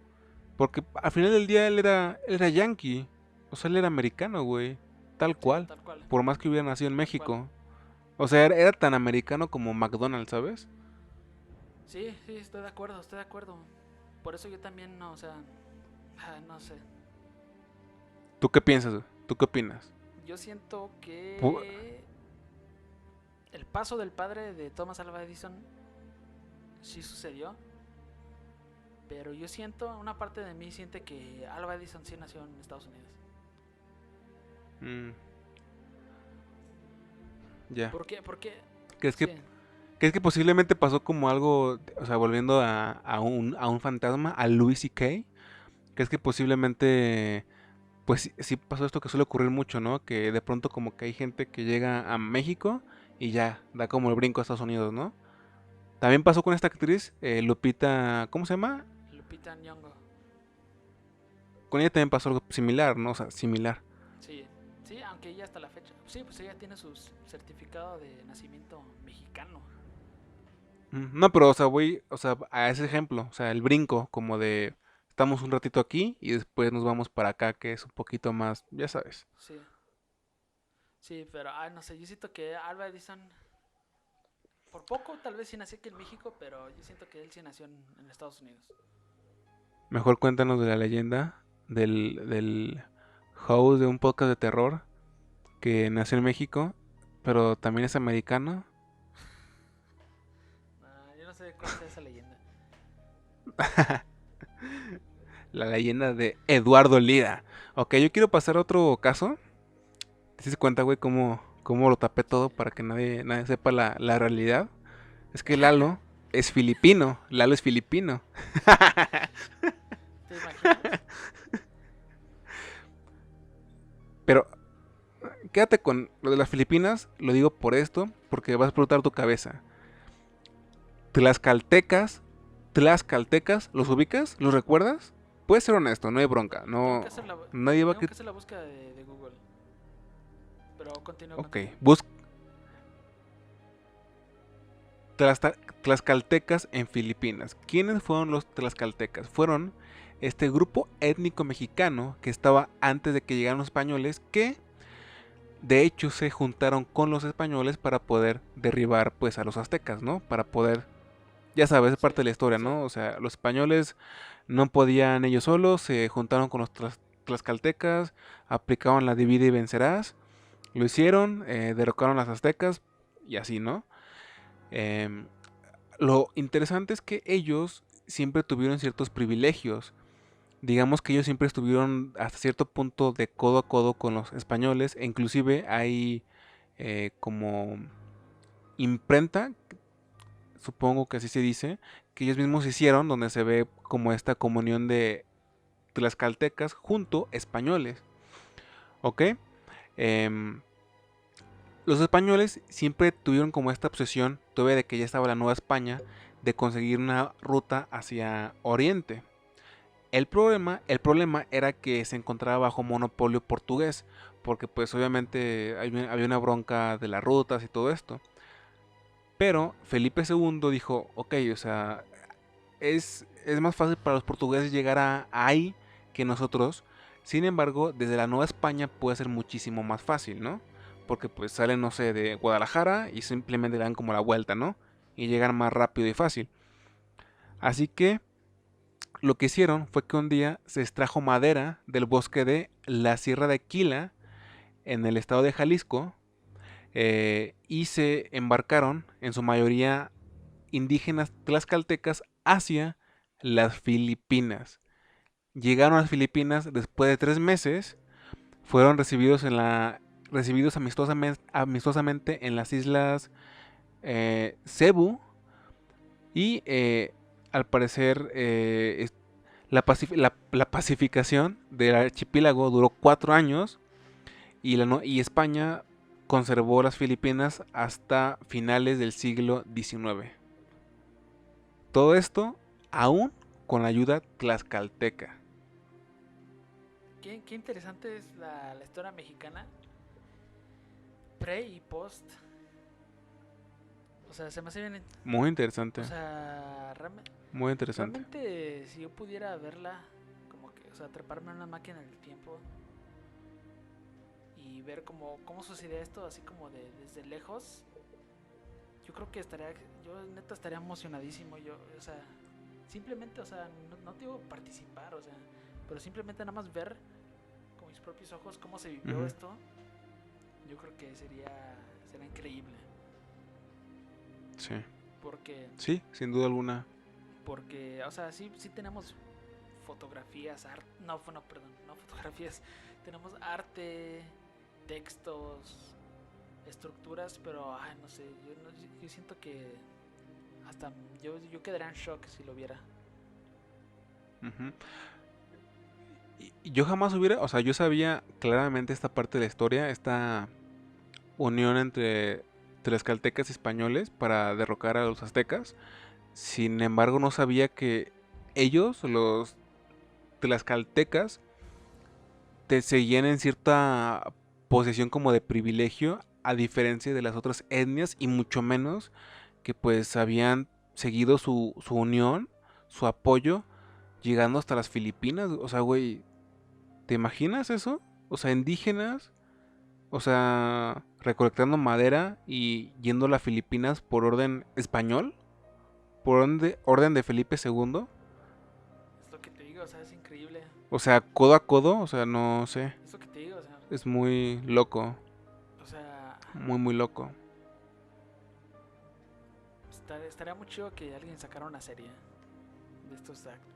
B: Porque al final del día él era yankee. O sea, él era americano, güey. Tal
A: Sí,
B: cual.
A: tal cual,
B: Por más que hubiera nacido en
A: tal cual.
B: México. O sea, era tan americano como McDonald's, ¿sabes?
A: Sí, estoy de acuerdo. Por eso yo también, no, o sea, no sé.
B: ¿Tú qué piensas, güey? ¿Tú qué opinas?
A: Yo siento
B: Pu-
A: que el paso del padre de Thomas Alva Edison sí sucedió, pero yo siento, una parte de mí siente que Alva Edison sí nació en Estados Unidos.
B: mm, ya.
A: ¿Por qué? Porque,
B: ¿Crees que,
A: sí,
B: crees que posiblemente pasó como algo, o sea, volviendo a un fantasma, a Louis C.K.? ¿Crees que posiblemente, pues sí pasó esto que suele ocurrir mucho, ¿no? Que de pronto como que hay gente que llega a México y ya da como el brinco a Estados Unidos, ¿no? También pasó con esta actriz, Lupita, ¿cómo se llama?
A: Lupita Nyong'o,
B: Con ella también pasó algo similar, ¿no? O sea, similar.
A: sí, sí, aunque ella hasta la fecha, sí, pues ella tiene su certificado de nacimiento mexicano.
B: No, pero, o sea, voy, o sea, a ese ejemplo, o sea, el brinco, como de, estamos un ratito aquí y después nos vamos para acá, que es un poquito más, ya sabes.
A: Sí, sí, pero, no sé, yo siento que Alva Edison Por poco, tal vez sí nació aquí en México, pero yo siento que él sí nació en Estados Unidos.
B: Mejor cuéntanos de la leyenda del host de un podcast de terror que nació en México, pero también es americano.
A: Yo no sé cuál es esa leyenda.
B: La leyenda de Eduardo Lira. Ok, yo quiero pasar a otro caso. ¿Te das cuenta, güey, cómo lo tapé todo para que nadie sepa la realidad? Es que Lalo es filipino. Lalo es filipino.
A: ¿Te imaginas?
B: Pero quédate con lo de las Filipinas. Lo digo por esto, porque vas a explotar tu cabeza. Tlaxcaltecas, ¿los ubicas? ¿Los recuerdas? Puedes ser honesto, no hay bronca.
A: Tengo
B: No,
A: que hacer la,
B: nadie va a...
A: tengo que hacer la búsqueda de Google. Pero continúa,
B: Ok,
A: continúa.
B: Tlaxcaltecas en Filipinas. ¿Quiénes fueron los tlaxcaltecas? Fueron este grupo étnico mexicano que estaba antes de que llegaran los españoles, que de hecho se juntaron con los españoles para poder derribar pues a los aztecas, ¿no? Para poder, ya sabes, es parte de la historia,
A: Sí.
B: ¿no? O sea, los españoles no podían ellos solos, se juntaron con los tlaxcaltecas, aplicaban la divide y vencerás, lo hicieron, derrocaron a las aztecas y así, ¿no? Em, lo interesante es que ellos siempre tuvieron ciertos privilegios. Digamos que ellos siempre estuvieron hasta cierto punto de codo a codo con los españoles. E inclusive hay como imprenta, supongo que así se dice, que ellos mismos hicieron, donde se ve como esta comunión de tlaxcaltecas junto españoles. ¿Ok? Em, Los españoles siempre tuvieron como esta obsesión, todavía de que ya estaba la Nueva España, de conseguir una ruta hacia Oriente. El problema era que se encontraba bajo monopolio portugués, porque pues obviamente había una bronca de las rutas y todo esto. Pero Felipe II dijo, ok, o sea, es más fácil para los portugueses llegar a ahí que nosotros. Sin embargo, desde la Nueva España puede ser muchísimo más fácil, ¿no? Porque pues salen, no sé, de Guadalajara y simplemente le dan como la vuelta, ¿no? Y llegan más rápido y fácil. Así que lo que hicieron fue que un día se extrajo madera del bosque de la Sierra de Aquila en el estado de Jalisco, y se embarcaron, en su mayoría indígenas tlaxcaltecas, hacia las Filipinas. Llegaron a las Filipinas después de 3 meses, fueron recibidos amistosamente en las islas Cebu y al parecer la pacificación del archipiélago duró 4 años y España conservó las Filipinas hasta finales del siglo XIX. Todo esto aún con la ayuda tlaxcalteca.
A: Qué interesante es la historia mexicana. Pre y post. O sea, se me hace bien.
B: Muy interesante,
A: O sea,
B: muy interesante.
A: realmente si yo pudiera verla, como que, o sea, treparme en una máquina del tiempo y ver cómo sucede esto, así como desde lejos, yo creo que yo neta estaría emocionadísimo. O sea, simplemente, o sea, no te digo participar, o sea, pero simplemente nada más ver con mis propios ojos cómo se vivió
B: Ujú.
A: esto, yo creo que sería increíble.
B: Sí,
A: Porque,
B: sí, sin duda alguna.
A: o sea, sí tenemos fotografías, no, perdón, no fotografías, tenemos arte, textos, estructuras, pero, ay, no sé, yo siento que hasta yo quedaría en shock si lo viera.
B: Ujú. Y yo jamás hubiera, o sea, yo sabía claramente esta parte de la historia, esta unión entre tlaxcaltecas y españoles para derrocar a los aztecas. Sin embargo, no sabía que ellos, los tlaxcaltecas, te seguían en cierta posición como de privilegio, a diferencia de las otras etnias, y mucho menos que pues habían seguido su unión, su apoyo, llegando hasta las Filipinas. O sea, güey, ¿te imaginas eso? O sea, indígenas O sea, recolectando madera y yendo a las Filipinas por orden español, por orden de Felipe II.
A: Es lo que te digo, o sea, es increíble.
B: O sea, codo a codo, o sea, no sé.
A: Es lo que te digo,
B: Es muy loco,
A: o sea,
B: muy, muy loco.
A: estaría muy chido que alguien sacara una serie de estos actos.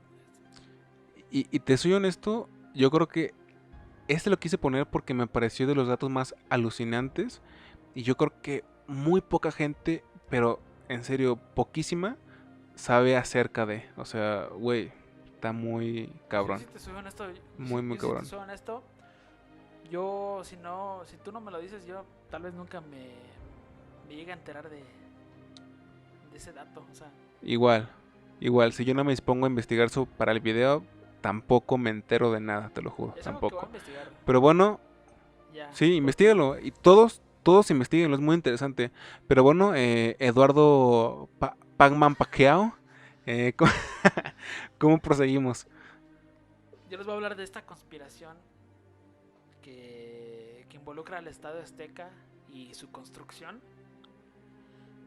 B: Y te soy honesto, yo creo que este lo quise poner porque me pareció de los datos más alucinantes. Y yo creo que muy poca gente, pero en serio, poquísima, sabe acerca de. O sea, güey, está muy
A: Yo
B: cabrón.
A: sí te soy honesto,
B: Muy, muy
A: yo sí te
B: cabrón.
A: soy honesto. Yo, si tú no me lo dices, yo tal vez nunca me llegue a enterar de ese dato. O sea,
B: Igual, igual, si yo no me dispongo a investigar eso para el video, tampoco me entero de nada, te lo juro,
A: es algo que voy a
B: tampoco.
A: investigar.
B: Pero bueno,
A: Ya,
B: sí,
A: porque
B: investigalo. Y todos investiguenlo, es muy interesante. Pero bueno, Eduardo Pacman Pacquiao, ¿cómo, cómo proseguimos?
A: yo les voy a hablar de esta conspiración que involucra al Estadio Azteca y su construcción.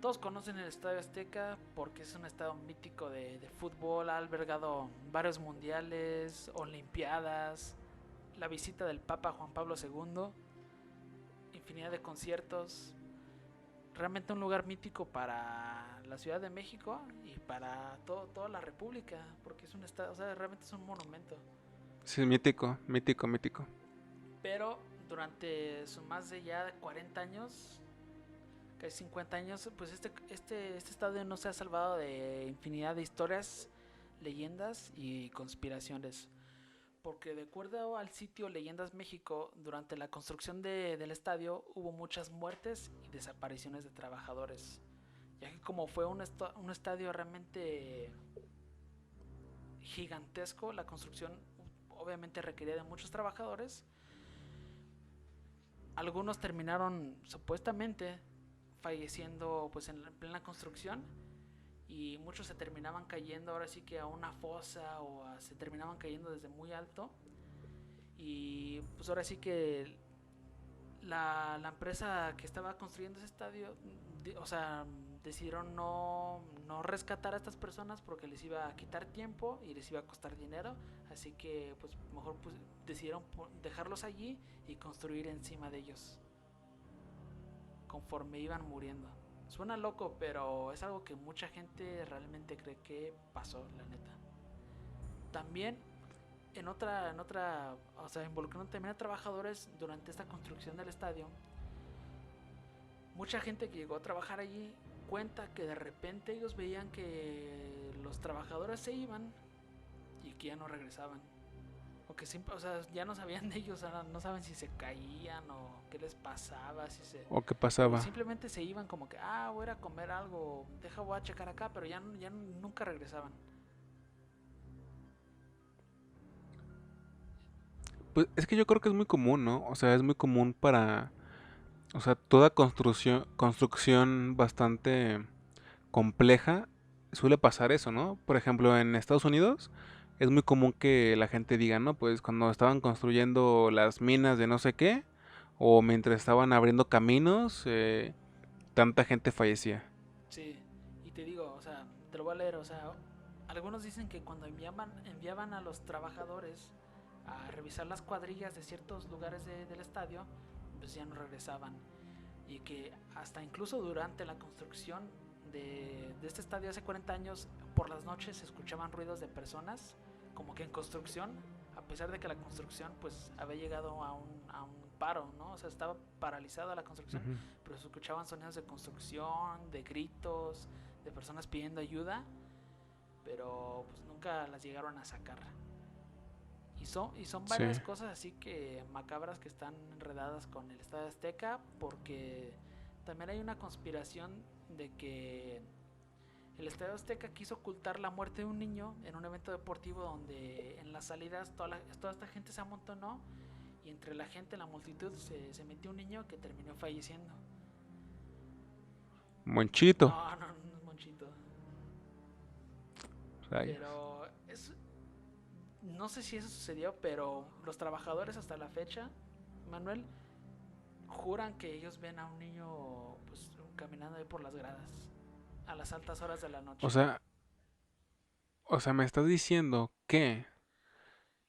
A: Todos conocen el Estadio Azteca porque es un estadio mítico de fútbol, ha albergado varios mundiales, olimpiadas, la visita del Papa Juan Pablo II, infinidad de conciertos. Realmente un lugar mítico para la Ciudad de México y para toda la República, porque es un estadio, o sea, realmente es un monumento.
B: Sí, mítico, mítico, mítico.
A: Pero durante sus más de ya 40 años, casi 50 años, pues este estadio no se ha salvado de infinidad de historias, leyendas y conspiraciones. Porque de acuerdo al sitio Leyendas México, durante la construcción del estadio hubo muchas muertes y desapariciones de trabajadores. Ya que como fue un estadio realmente gigantesco, la construcción obviamente requería de muchos trabajadores. Algunos terminaron supuestamente falleciendo pues en plena construcción y muchos se terminaban cayendo ahora sí que a una fosa se terminaban cayendo desde muy alto y pues ahora sí que la empresa que estaba construyendo ese estadio, o sea, decidieron no rescatar a estas personas porque les iba a quitar tiempo y les iba a costar dinero, así que pues mejor pues, decidieron dejarlos allí y construir encima de ellos conforme iban muriendo. Suena loco, pero es algo que mucha gente realmente cree que pasó, la neta. También o sea, involucrando también a trabajadores durante esta construcción del estadio, mucha gente que llegó a trabajar allí cuenta que de repente ellos veían que los trabajadores se iban y que ya no regresaban. O que siempre, o sea, ya no sabían de ellos, o sea, no saben si se caían o qué les pasaba,
B: ¿O qué
A: o
B: pasaba?
A: simplemente se iban como que, voy a ir a comer algo, voy a checar acá, pero ya nunca regresaban.
B: Pues es que yo creo que es muy común, ¿no? O sea, es muy común para, o sea, toda construcción bastante compleja suele pasar eso, ¿no? Por ejemplo, en Estados Unidos es muy común que la gente diga, no, pues cuando estaban construyendo las minas de no sé qué, o mientras estaban abriendo caminos, tanta gente fallecía.
A: Sí, y te digo, o sea, te lo voy a leer, o sea, algunos dicen que cuando enviaban a los trabajadores a revisar las cuadrillas de ciertos lugares del estadio, pues ya no regresaban. Y que hasta incluso durante la construcción de este estadio hace 40 años, por las noches se escuchaban ruidos de personas, como que en construcción, a pesar de que la construcción pues había llegado a un paro, ¿no? O sea, estaba paralizada la construcción,
B: Ujú.
A: pero se escuchaban sonidos de construcción, de gritos, de personas pidiendo ayuda, pero pues nunca las llegaron a sacar. Y son
B: Sí,
A: varias cosas así que macabras que están enredadas con el Estadio Azteca, porque también hay una conspiración de que el Estadio Azteca quiso ocultar la muerte de un niño en un evento deportivo donde en las salidas toda esta gente se amontonó y entre la gente, la multitud, se metió un niño que terminó falleciendo.
B: Monchito.
A: No es Monchito.
B: Rayos.
A: Pero no sé si eso sucedió, pero los trabajadores hasta la fecha, Manuel, juran que ellos ven a un niño pues caminando ahí por las gradas a las altas horas de la noche.
B: O sea, me estás diciendo que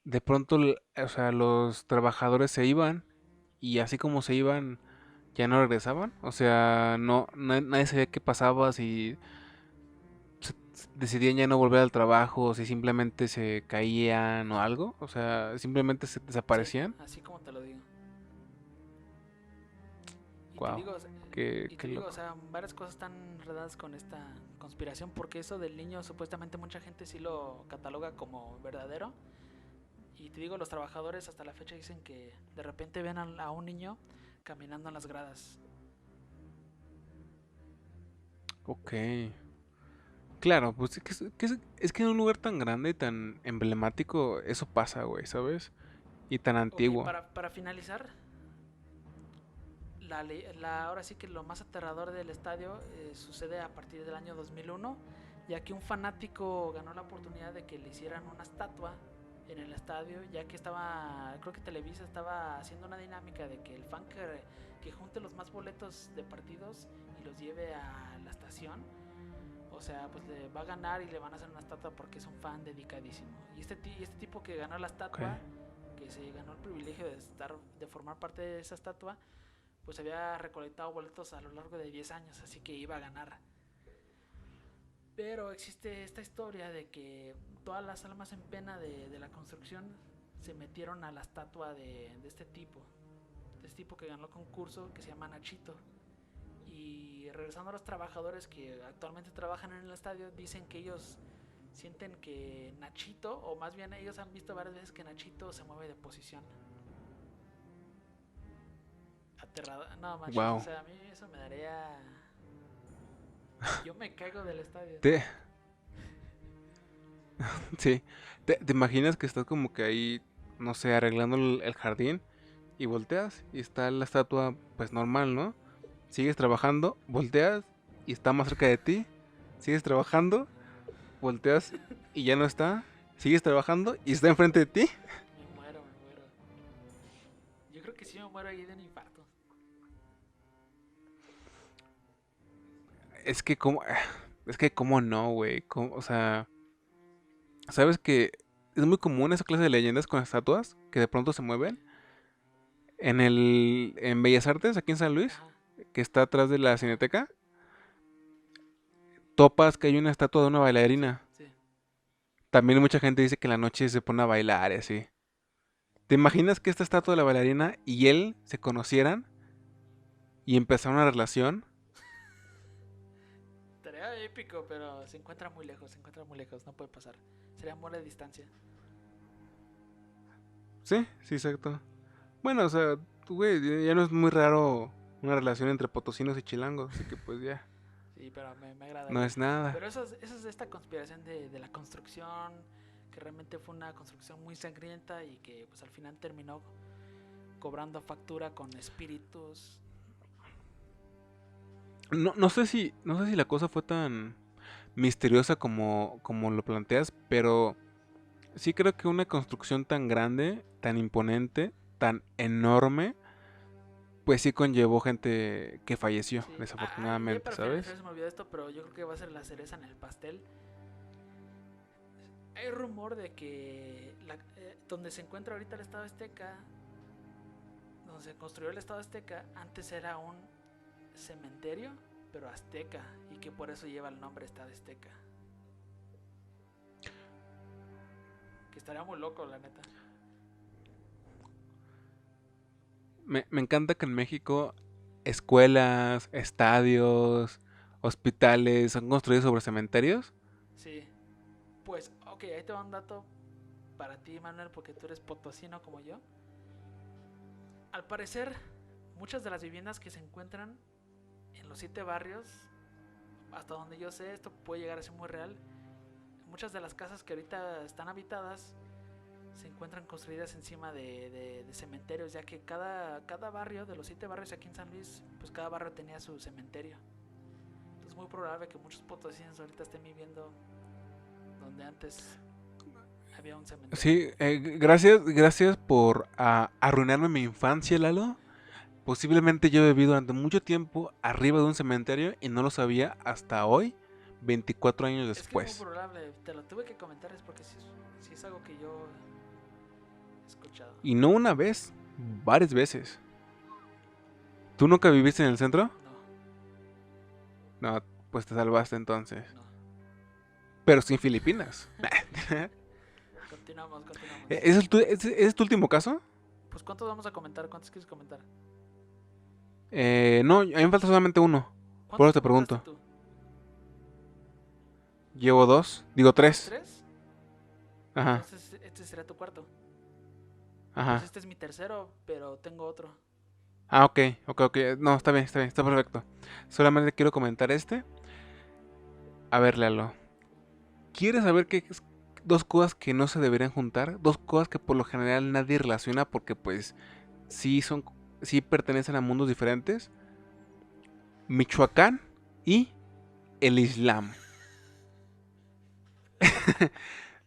B: de pronto, o sea, los trabajadores se iban y así como se iban, ya no regresaban. O sea, nadie sabía qué pasaba, si decidían ya no volver al trabajo, o si simplemente se caían o algo. O sea, simplemente se
A: Sí,
B: desaparecían.
A: así como te lo digo. Y te
B: Wow,
A: digo,
B: qué
A: o
B: loco.
A: sea, varias cosas están enredadas con esta conspiración, porque eso del niño supuestamente mucha gente sí lo cataloga como verdadero. Y te digo, los trabajadores hasta la fecha dicen que de repente ven a un niño caminando en las gradas.
B: Ok. Claro, pues es que en un lugar tan grande y tan emblemático, eso pasa, güey, ¿sabes? Y tan
A: Ok,
B: antiguo.
A: para finalizar, ahora sí que lo más aterrador del estadio sucede a partir del año 2001, ya que un fanático ganó la oportunidad de que le hicieran una estatua en el estadio, ya que creo que Televisa estaba haciendo una dinámica de que el fan que junte los más boletos de partidos y los lleve a la estación, o sea, pues le va a ganar y le van a hacer una estatua porque es un fan dedicadísimo. Y este tipo que ganó la
B: Ok.
A: estatua, que se ganó el privilegio de formar parte de esa estatua, pues había recolectado boletos a lo largo de 10 años, así que iba a ganar. Pero existe esta historia de que todas las almas en pena de la construcción se metieron a la estatua de este tipo que ganó el concurso, que se llama Nachito. Y regresando a los trabajadores que actualmente trabajan en el estadio, dicen que ellos sienten que Nachito, o más bien ellos han visto varias veces que Nachito se mueve de posición. Aterrado, no manches, o
B: Wow.
A: sea, a mí eso me daría. Yo me caigo del estadio.
B: Te, sí. ¿Te imaginas que estás como que ahí, no sé, arreglando el jardín y volteas y está la estatua, pues normal, ¿no? Sigues trabajando, volteas y está más cerca de ti. Sigues trabajando, volteas y ya no está. Sigues trabajando y está enfrente de ti.
A: Me muero, me muero. Yo creo que sí me muero ahí de un infarto.
B: Es que como, es que cómo no, güey. O sea, ¿sabes que es muy común esa clase de leyendas con estatuas que de pronto se mueven? En Bellas Artes, aquí en San Luis,
A: Ajá,
B: que está atrás de la Cineteca, topas que hay una estatua de una
A: sí,
B: bailarina.
A: sí.
B: También mucha gente dice que en la noche se pone a bailar y así. ¿Te imaginas que esta estatua de la bailarina y él se conocieran y empezaran una relación?
A: Estaría épico, pero se encuentra muy lejos, no puede pasar. Sería amor a distancia.
B: Sí, sí, exacto. Bueno, o sea, güey, ya no es muy raro una relación entre potosinos y chilangos, así que pues ya,
A: Sí, pero me
B: no
A: agradaría.
B: es nada.
A: Pero eso es de esta conspiración de la construcción, que realmente fue una construcción muy sangrienta y que pues al final terminó cobrando factura con espíritus.
B: No sé si la cosa fue tan misteriosa como lo planteas, pero sí creo que una construcción tan grande, tan imponente, tan enorme, pues sí conllevó gente que falleció,
A: Sí, ya
B: desafortunadamente,
A: para finalizar
B: ¿sabes?
A: se me olvidó esto, pero yo creo que va a ser la cereza en el pastel. Hay rumor de que donde se encuentra ahorita el Estado Azteca, donde se construyó el Estado Azteca, antes era un cementerio, pero azteca, y que por eso lleva el nombre Estado Azteca. Que estaría muy loco, la neta.
B: Me encanta que en México escuelas, estadios, hospitales son construidos sobre cementerios.
A: Sí, pues, ok, ahí te va un dato para ti, Manuel, porque tú eres potosino como yo. Al parecer, muchas de las viviendas que se encuentran en los 7 barrios, hasta donde yo sé, esto puede llegar a ser muy real. Muchas de las casas que ahorita están habitadas se encuentran construidas encima de cementerios, ya que cada barrio, de los 7 barrios aquí en San Luis, pues cada barrio tenía su cementerio. Entonces es muy probable que muchos potosinos ahorita estén viviendo donde antes había un cementerio.
B: Sí, gracias por arruinarme mi infancia, Lalo. Posiblemente yo viví durante mucho tiempo arriba de un cementerio y no lo sabía hasta hoy, 24 años
A: Es que es muy
B: después.
A: probable, te lo tuve que comentar, es porque sí es algo que yo he escuchado.
B: Y no una vez, varias veces. ¿Tú nunca viviste en el centro?
A: No,
B: No, pues te salvaste entonces.
A: no.
B: Pero sin Filipinas.
A: Continuamos.
B: ¿Ese es tu último caso?
A: Pues ¿cuántos vamos a comentar? ¿Cuántos quieres comentar?
B: No, a mí me falta solamente uno. Por
A: ¿Cuántos
B: eso te
A: comentaste
B: pregunto.
A: tú?
B: Llevo dos, digo tres.
A: ¿Tres?
B: Ajá,
A: Entonces este será tu cuarto. Pues
B: ajá.
A: este es mi tercero, pero tengo otro.
B: Ah, ok. No, está bien, está perfecto. Solamente quiero comentar este. A ver, Lalo. ¿Quieres saber qué es dos cosas que no se deberían juntar? Dos cosas que por lo general nadie relaciona porque pues sí pertenecen a mundos diferentes. Michoacán y el Islam.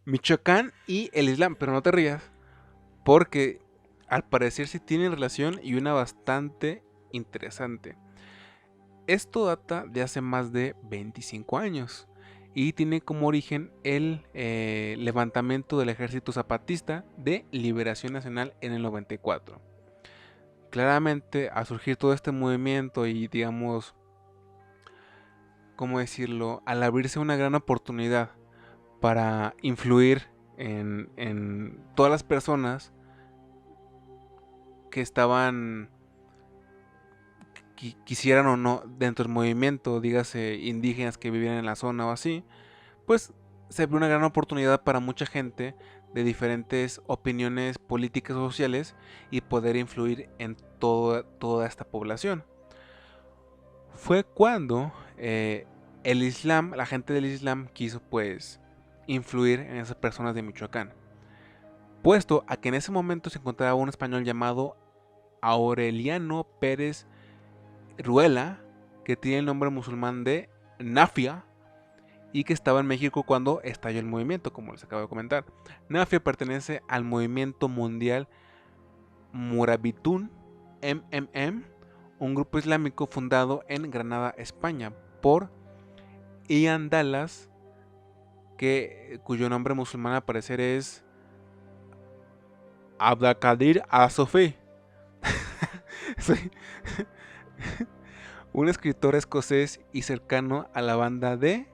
B: Michoacán y el Islam, pero no te rías, porque al parecer sí tienen relación y una bastante interesante. Esto data de hace más de 25 años y tiene como origen el levantamiento del Ejército Zapatista de Liberación Nacional en el 94. Claramente, al surgir todo este movimiento y digamos, ¿cómo decirlo? Al abrirse una gran oportunidad para influir en todas las personas que estaban, quisieran o no, dentro del movimiento, dígase indígenas que vivían en la zona o así, pues se abrió una gran oportunidad para mucha gente de diferentes opiniones políticas o sociales y poder influir en toda esta población. Fue cuando el Islam, la gente del Islam quiso pues influir en esas personas de Michoacán, puesto a que en ese momento se encontraba un español llamado Aureliano Pérez Ruela, que tiene el nombre musulmán de Nafia, y que estaba en México cuando estalló el movimiento, como les acabo de comentar. Nafia pertenece al movimiento mundial Murabitun MMM, un grupo islámico fundado en Granada, España, por Ian Dallas, cuyo nombre musulmán al parecer es Abdulkadir Asofi. Sí. Un escritor escocés y cercano a la banda de...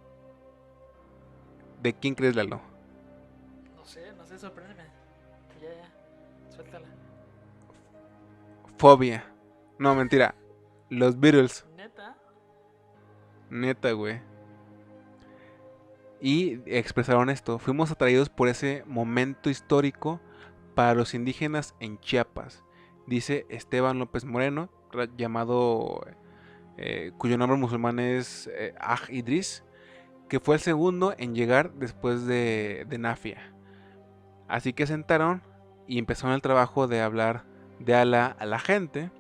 B: ¿De quién crees, Lalo?
A: No sé, sorpréndeme. Ya, suéltala.
B: Fobia. No, mentira. Los Beatles.
A: ¿Neta?
B: Neta, güey. Y expresaron esto. Fuimos atraídos por ese momento histórico para los indígenas en Chiapas. Dice Esteban López Moreno, llamado... cuyo nombre musulmán es Aj Idris, que fue el segundo en llegar después de Nafia. Así que sentaron y empezaron el trabajo de hablar de Alá a la gente.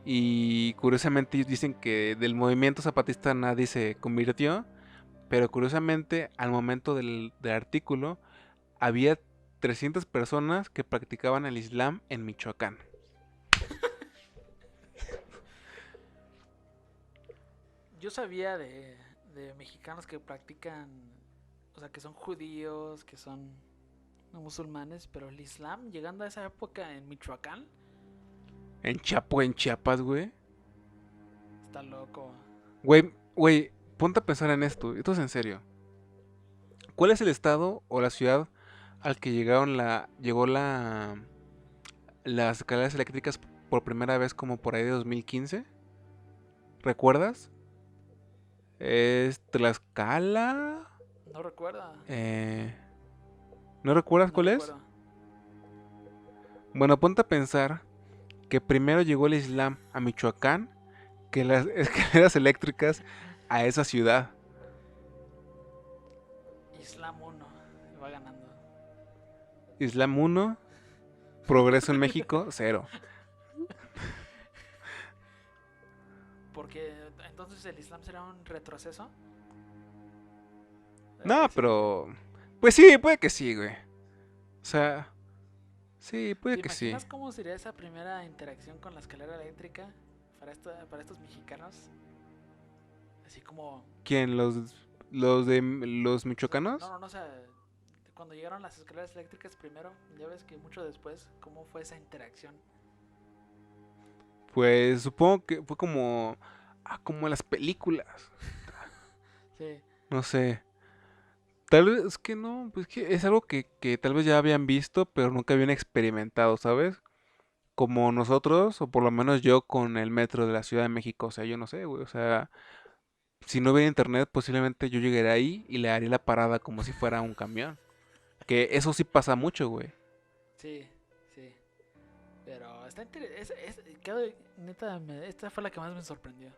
B: Y curiosamente ellos dicen que del movimiento zapatista nadie se convirtió. Pero curiosamente al momento del artículo había 300 personas que practicaban el Islam en Michoacán.
A: Yo sabía de mexicanos que practican, o sea, que son judíos, que son no musulmanes, pero el Islam, llegando a esa época en Michoacán,
B: En Chiapas, güey.
A: está loco.
B: Güey, ponte a pensar en esto. Esto es en serio. ¿Cuál es el estado o la ciudad al que llegó las escaleras eléctricas por primera vez como por ahí de 2015? ¿Recuerdas? ¿Es Tlaxcala?
A: No recuerda.
B: ¿No recuerdas
A: No
B: cuál es?
A: recuerdo.
B: Bueno, ponte a pensar que primero llegó el Islam a Michoacán que las escaleras eléctricas a esa ciudad.
A: Islam 1 va ganando.
B: Islam 1, progreso en México 0.
A: Porque entonces el Islam será un retroceso.
B: No,
A: Sí.
B: pero... Pues sí, puede que sí, güey. O sea, Sí,
A: ¿Te
B: puede que sí.
A: imaginas cómo sería esa primera interacción con la escalera eléctrica para estos mexicanos? Así como,
B: ¿Quién? ¿Los
A: no,
B: michoacanos?
A: no, no, o sea, cuando llegaron las escaleras eléctricas primero, ya ves que mucho después, ¿cómo fue esa interacción?
B: Pues supongo que fue como en las películas.
A: Sí,
B: No sé. Tal vez es que no, pues que es algo que tal vez ya habían visto, pero nunca habían experimentado, ¿sabes? Como nosotros, o por lo menos yo con el metro de la Ciudad de México, o sea, yo no sé, güey, o sea, si no hubiera internet, posiblemente yo llegaría ahí y le haría la parada como si fuera un camión. Que eso sí pasa mucho, güey.
A: sí, sí. Pero está interesante. Neta, esta fue la que más me sorprendió.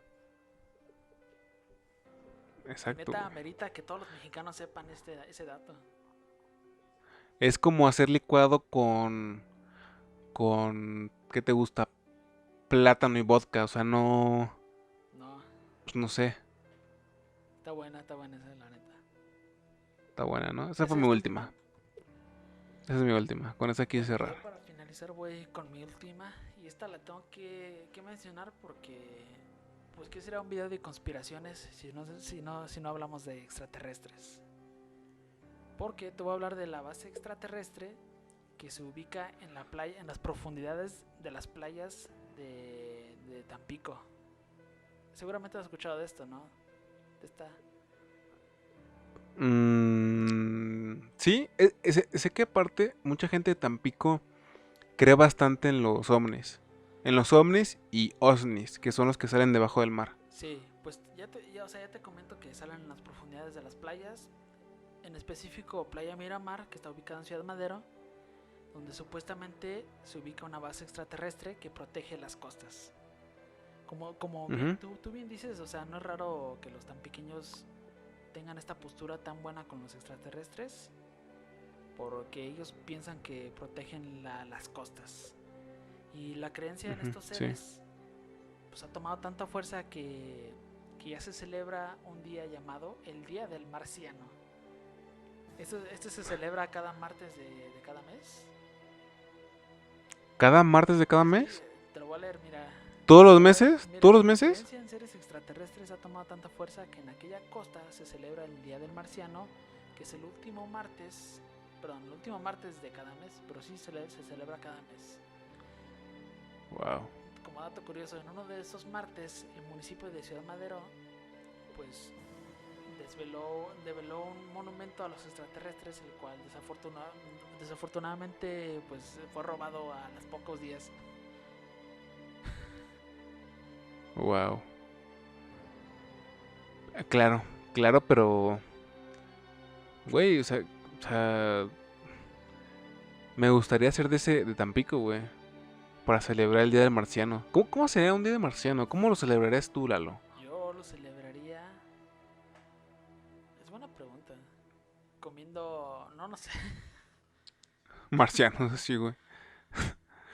A: Y
B: Exacto,
A: neta,
B: güey.
A: amerita que todos los mexicanos sepan ese dato.
B: Es como hacer licuado ¿qué te gusta? Plátano y vodka, o sea, no,
A: No,
B: pues no sé,
A: está buena esa, la neta.
B: está buena, ¿no? Esa fue
A: ¿Esa
B: mi
A: es tu última?
B: última. Esa es mi última. Con esa quise
A: Bueno,
B: cerrar.
A: yo para finalizar voy con mi última. Y esta la tengo que mencionar porque, pues, ¿qué será un video de conspiraciones si no hablamos de extraterrestres? Porque te voy a hablar de la base extraterrestre que se ubica en la playa, en las profundidades de las playas de Tampico. Seguramente has escuchado de esto, ¿no? De esta.
B: Sí, sé que aparte mucha gente de Tampico cree bastante en los ovnis. En los ovnis y OSNIs, que son los que salen debajo del mar.
A: Sí, pues o sea, ya te comento que salen en las profundidades de las playas. En específico, Playa Miramar, que está ubicada en Ciudad Madero, donde supuestamente se ubica una base extraterrestre que protege las costas. Como bien,
B: Ujú.
A: tú bien dices, o sea, no es raro que los tan pequeños tengan esta postura tan buena con los extraterrestres, porque ellos piensan que protegen las costas. Y la creencia en
B: Ujú,
A: estos
B: sí.
A: seres pues ha tomado tanta fuerza que ya se celebra un día llamado el Día del Marciano. Este se celebra cada martes de cada mes.
B: ¿Cada martes de cada
A: Sí,
B: mes?
A: te lo voy a leer, mira.
B: ¿Todos los
A: La,
B: meses?
A: mira,
B: ¿Todos los
A: la
B: meses?
A: creencia en seres extraterrestres ha tomado tanta fuerza que en aquella costa se celebra el Día del Marciano, que es el último martes, perdón, el último martes de cada mes, pero sí se celebra cada mes.
B: Wow.
A: Como dato curioso, en uno de esos martes, el municipio de Ciudad Madero, pues develó un monumento a los extraterrestres, el cual desafortunadamente pues fue robado a los pocos días.
B: Wow. Claro, claro, pero... Güey, o sea, me gustaría ser de Tampico, güey. Para celebrar el Día del Marciano. ¿Cómo sería un Día de Marciano? ¿Cómo lo celebrarías tú, Lalo?
A: Yo lo celebraría, es buena pregunta, comiendo, no sé,
B: Marciano, sí, güey.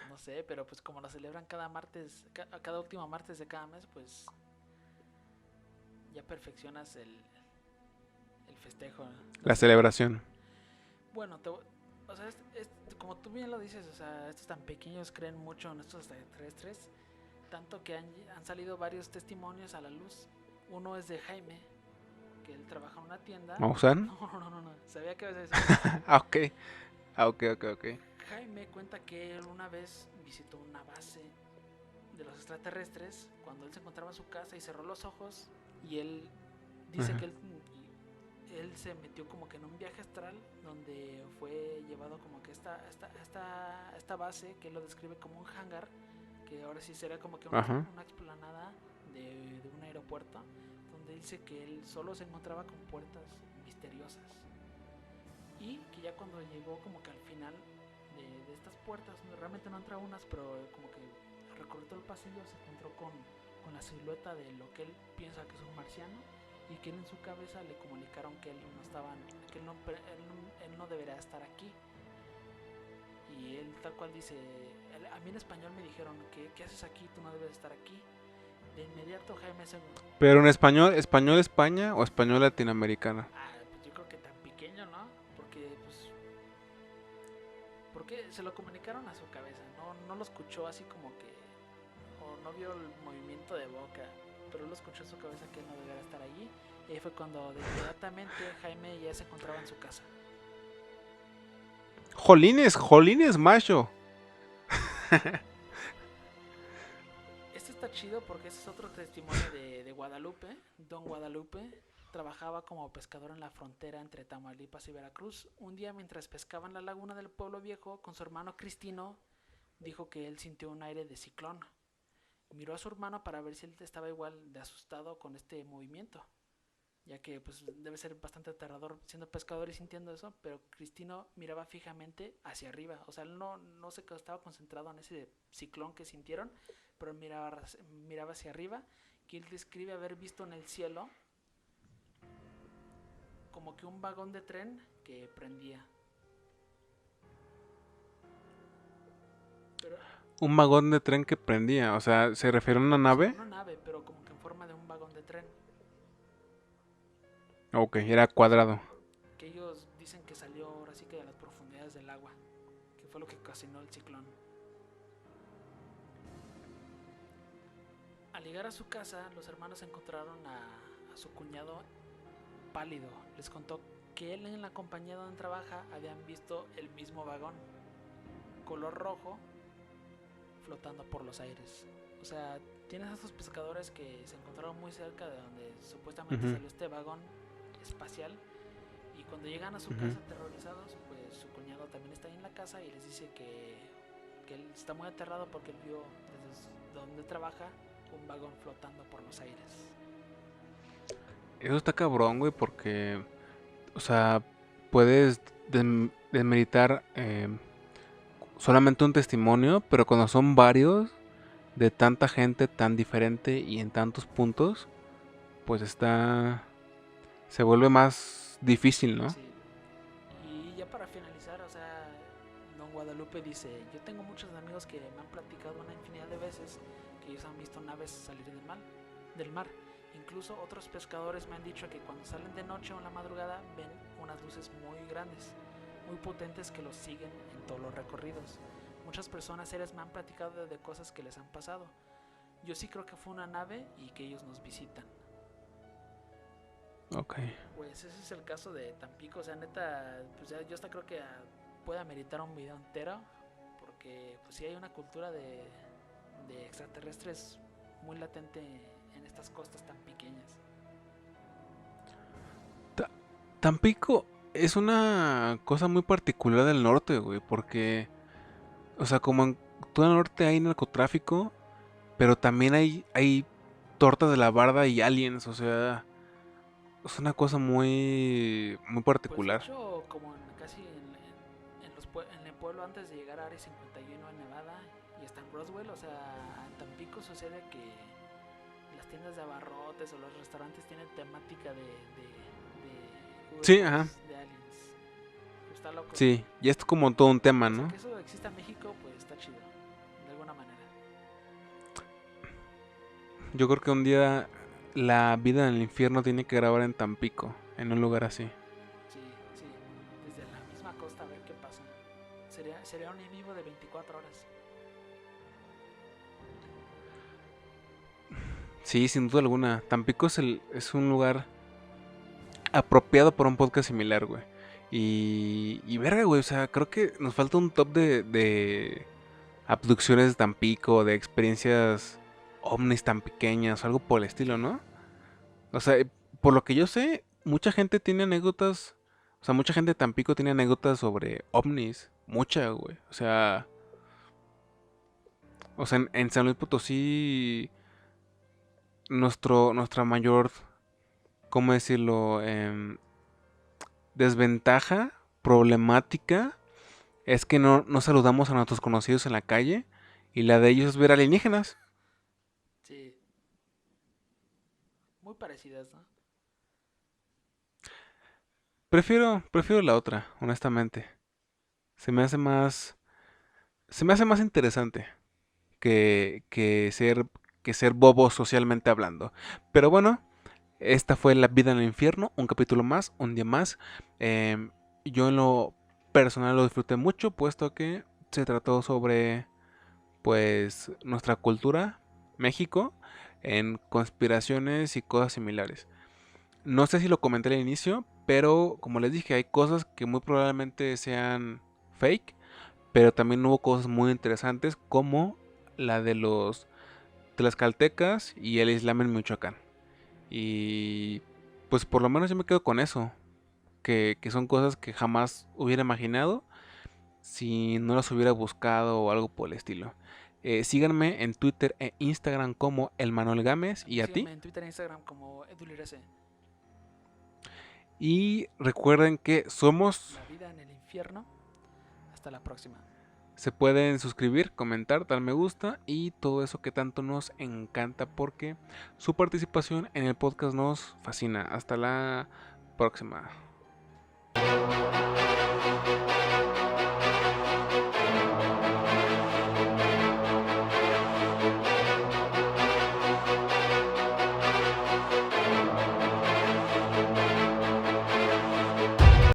A: no sé, pero pues como lo celebran cada martes, cada último martes de cada mes, pues ya perfeccionas el festejo, la
B: La
A: celebración.
B: celebración.
A: Bueno, o sea, como tú bien lo dices, o sea, estos tan pequeños creen mucho en estos extraterrestres, tanto que han salido varios testimonios a la luz. Uno es de Jaime, que él trabaja en una tienda.
B: ¿Mausan?
A: No, sabía que ibas a decir eso.
B: Ah, ok. Ah, ok, ok, ok.
A: Jaime cuenta que él una vez visitó una base de los extraterrestres cuando él se encontraba en su casa y cerró los ojos y él dice
B: Ajá.
A: que él se metió como que en un viaje astral donde fue llevado como que esta base que él lo describe como un hangar, que ahora sí sería como que
B: Ajá.
A: una explanada de un aeropuerto, donde dice que él solo se encontraba con puertas misteriosas y que ya cuando llegó como que al final de estas puertas, realmente no entra unas, pero como que recorrió todo el pasillo, se encontró con la silueta de lo que él piensa que es un marciano y que él en su cabeza le comunicaron que él no estaba, que él no debería estar aquí. Y él tal cual dice, a mí en español me dijeron, ¿qué haces aquí? Tú no debes estar aquí. De inmediato Jaime se...
B: Pero en español, ¿español España o español latinoamericana?
A: Pues yo creo que tan pequeño, ¿no? Porque, pues, porque se lo comunicaron a su cabeza, no lo escuchó así como que, o no vio el movimiento de boca, pero lo escuchó en su cabeza que él no debería estar allí. Y ahí fue cuando de inmediatamente Jaime ya se encontraba en su casa.
B: Jolines, macho.
A: Este está chido porque ese es otro testimonio de Guadalupe. Don Guadalupe trabajaba como pescador en la frontera entre Tamaulipas y Veracruz. Un día mientras pescaba en la laguna del Pueblo Viejo con su hermano Cristino, dijo que él sintió un aire de ciclón. Miró a su hermano para ver si él estaba igual de asustado con este movimiento, ya que pues debe ser bastante aterrador siendo pescador y sintiendo eso, pero Cristino miraba fijamente hacia arriba, o sea, él no se estaba concentrado en ese ciclón que sintieron, pero miraba hacia arriba, que él describe haber visto en el cielo como que un vagón de tren que prendía. Pero,
B: Un vagón de tren que prendía, o sea, ¿se refiere a una nave?
A: una nave, pero como que en forma de un vagón de tren,
B: Ok, era cuadrado.
A: que ellos dicen que salió ahora sí que de las profundidades del agua, que fue lo que ocasionó el ciclón. Al llegar a su casa, los hermanos encontraron a su cuñado pálido. Les contó que él en la compañía donde trabaja habían visto el mismo vagón, color rojo, flotando por los aires. O sea, tienes a estos pescadores que se encontraron muy cerca de donde supuestamente salió este vagón espacial, y cuando llegan a su casa aterrorizados, pues su cuñado también está ahí en la casa y les dice que él está muy aterrado porque él vio desde donde trabaja un vagón flotando por los aires.
B: Eso está cabrón, güey, porque, o sea, puedes desmeritar solamente un testimonio, pero cuando son varios, de tanta gente tan diferente y en tantos puntos, pues se vuelve más difícil, ¿no?
A: Sí. Y ya para finalizar, o sea, Don Guadalupe dice, yo tengo muchos amigos que me han platicado una infinidad de veces que ellos han visto naves salir del mar. Incluso otros pescadores me han dicho que cuando salen de noche o en la madrugada ven unas luces muy grandes, muy potentes que los siguen en todos los recorridos. Muchas personas serias me han platicado de cosas que les han pasado. Yo sí creo que fue una nave y que ellos nos visitan.
B: Ok.
A: Pues ese es el caso de Tampico, o sea, neta, pues yo hasta creo que puede ameritar un video entero, porque pues sí hay una cultura de extraterrestres muy latente en estas costas tan pequeñas.
B: Tampico es una cosa muy particular del norte, güey, porque, o sea, como en todo el norte hay narcotráfico, pero también hay tortas de la barda y aliens, o sea, es una cosa muy
A: Pues de
B: particular.
A: hecho, como casi en el pueblo antes de llegar a Área 51 en Nevada y hasta en Roswell, o sea, en Tampico sucede que las tiendas de abarrotes o los restaurantes tienen temática de
B: Sí,
A: UFOs,
B: ajá.
A: de aliens. Está loco.
B: Sí, y esto es como todo un tema,
A: O sea,
B: ¿no?
A: que eso exista en México, pues está chido, de alguna manera.
B: Yo creo que un día la vida en el infierno tiene que grabar en Tampico, en un lugar así.
A: Sí, sí, desde la misma costa a ver qué pasa. Sería un en vivo de 24 horas.
B: Sí, sin duda alguna. Tampico es un lugar apropiado para un podcast similar, güey. Y verga, güey, o sea, creo que nos falta un top de abducciones de Tampico, de experiencias ovnis tan pequeñas, algo por el estilo, ¿no? O sea, por lo que yo sé, mucha gente tiene anécdotas, o sea, mucha gente de Tampico tiene anécdotas sobre ovnis, mucha, güey. O sea, en San Luis Potosí, nuestra mayor, ¿cómo decirlo? Desventaja, problemática, es que no saludamos a nuestros conocidos en la calle y la de ellos es ver alienígenas.
A: Sí, muy parecidas, ¿no?
B: Prefiero la otra, honestamente. Se me hace más, se me hace más interesante que ser bobo socialmente hablando. Pero bueno, esta fue La vida en el infierno, un capítulo más, un día más. Yo en lo personal lo disfruté mucho, puesto que se trató sobre pues nuestra cultura, México, en conspiraciones y cosas similares. No sé si lo comenté al inicio, pero como les dije, hay cosas que muy probablemente sean fake, pero también hubo cosas muy interesantes como la de los tlaxcaltecas y el Islam en Michoacán. Y pues por lo menos yo me quedo con eso, que son cosas que jamás hubiera imaginado si no las hubiera buscado o algo por el estilo. Síganme en Twitter e Instagram como el Manuel Gámez y a ti.
A: Síganme en Twitter e Instagram como edulirese.
B: Y recuerden que somos,
A: La vida en el infierno. Hasta la próxima.
B: se pueden suscribir, comentar, dar me gusta y todo eso que tanto nos encanta porque su participación en el podcast nos fascina. Hasta la próxima.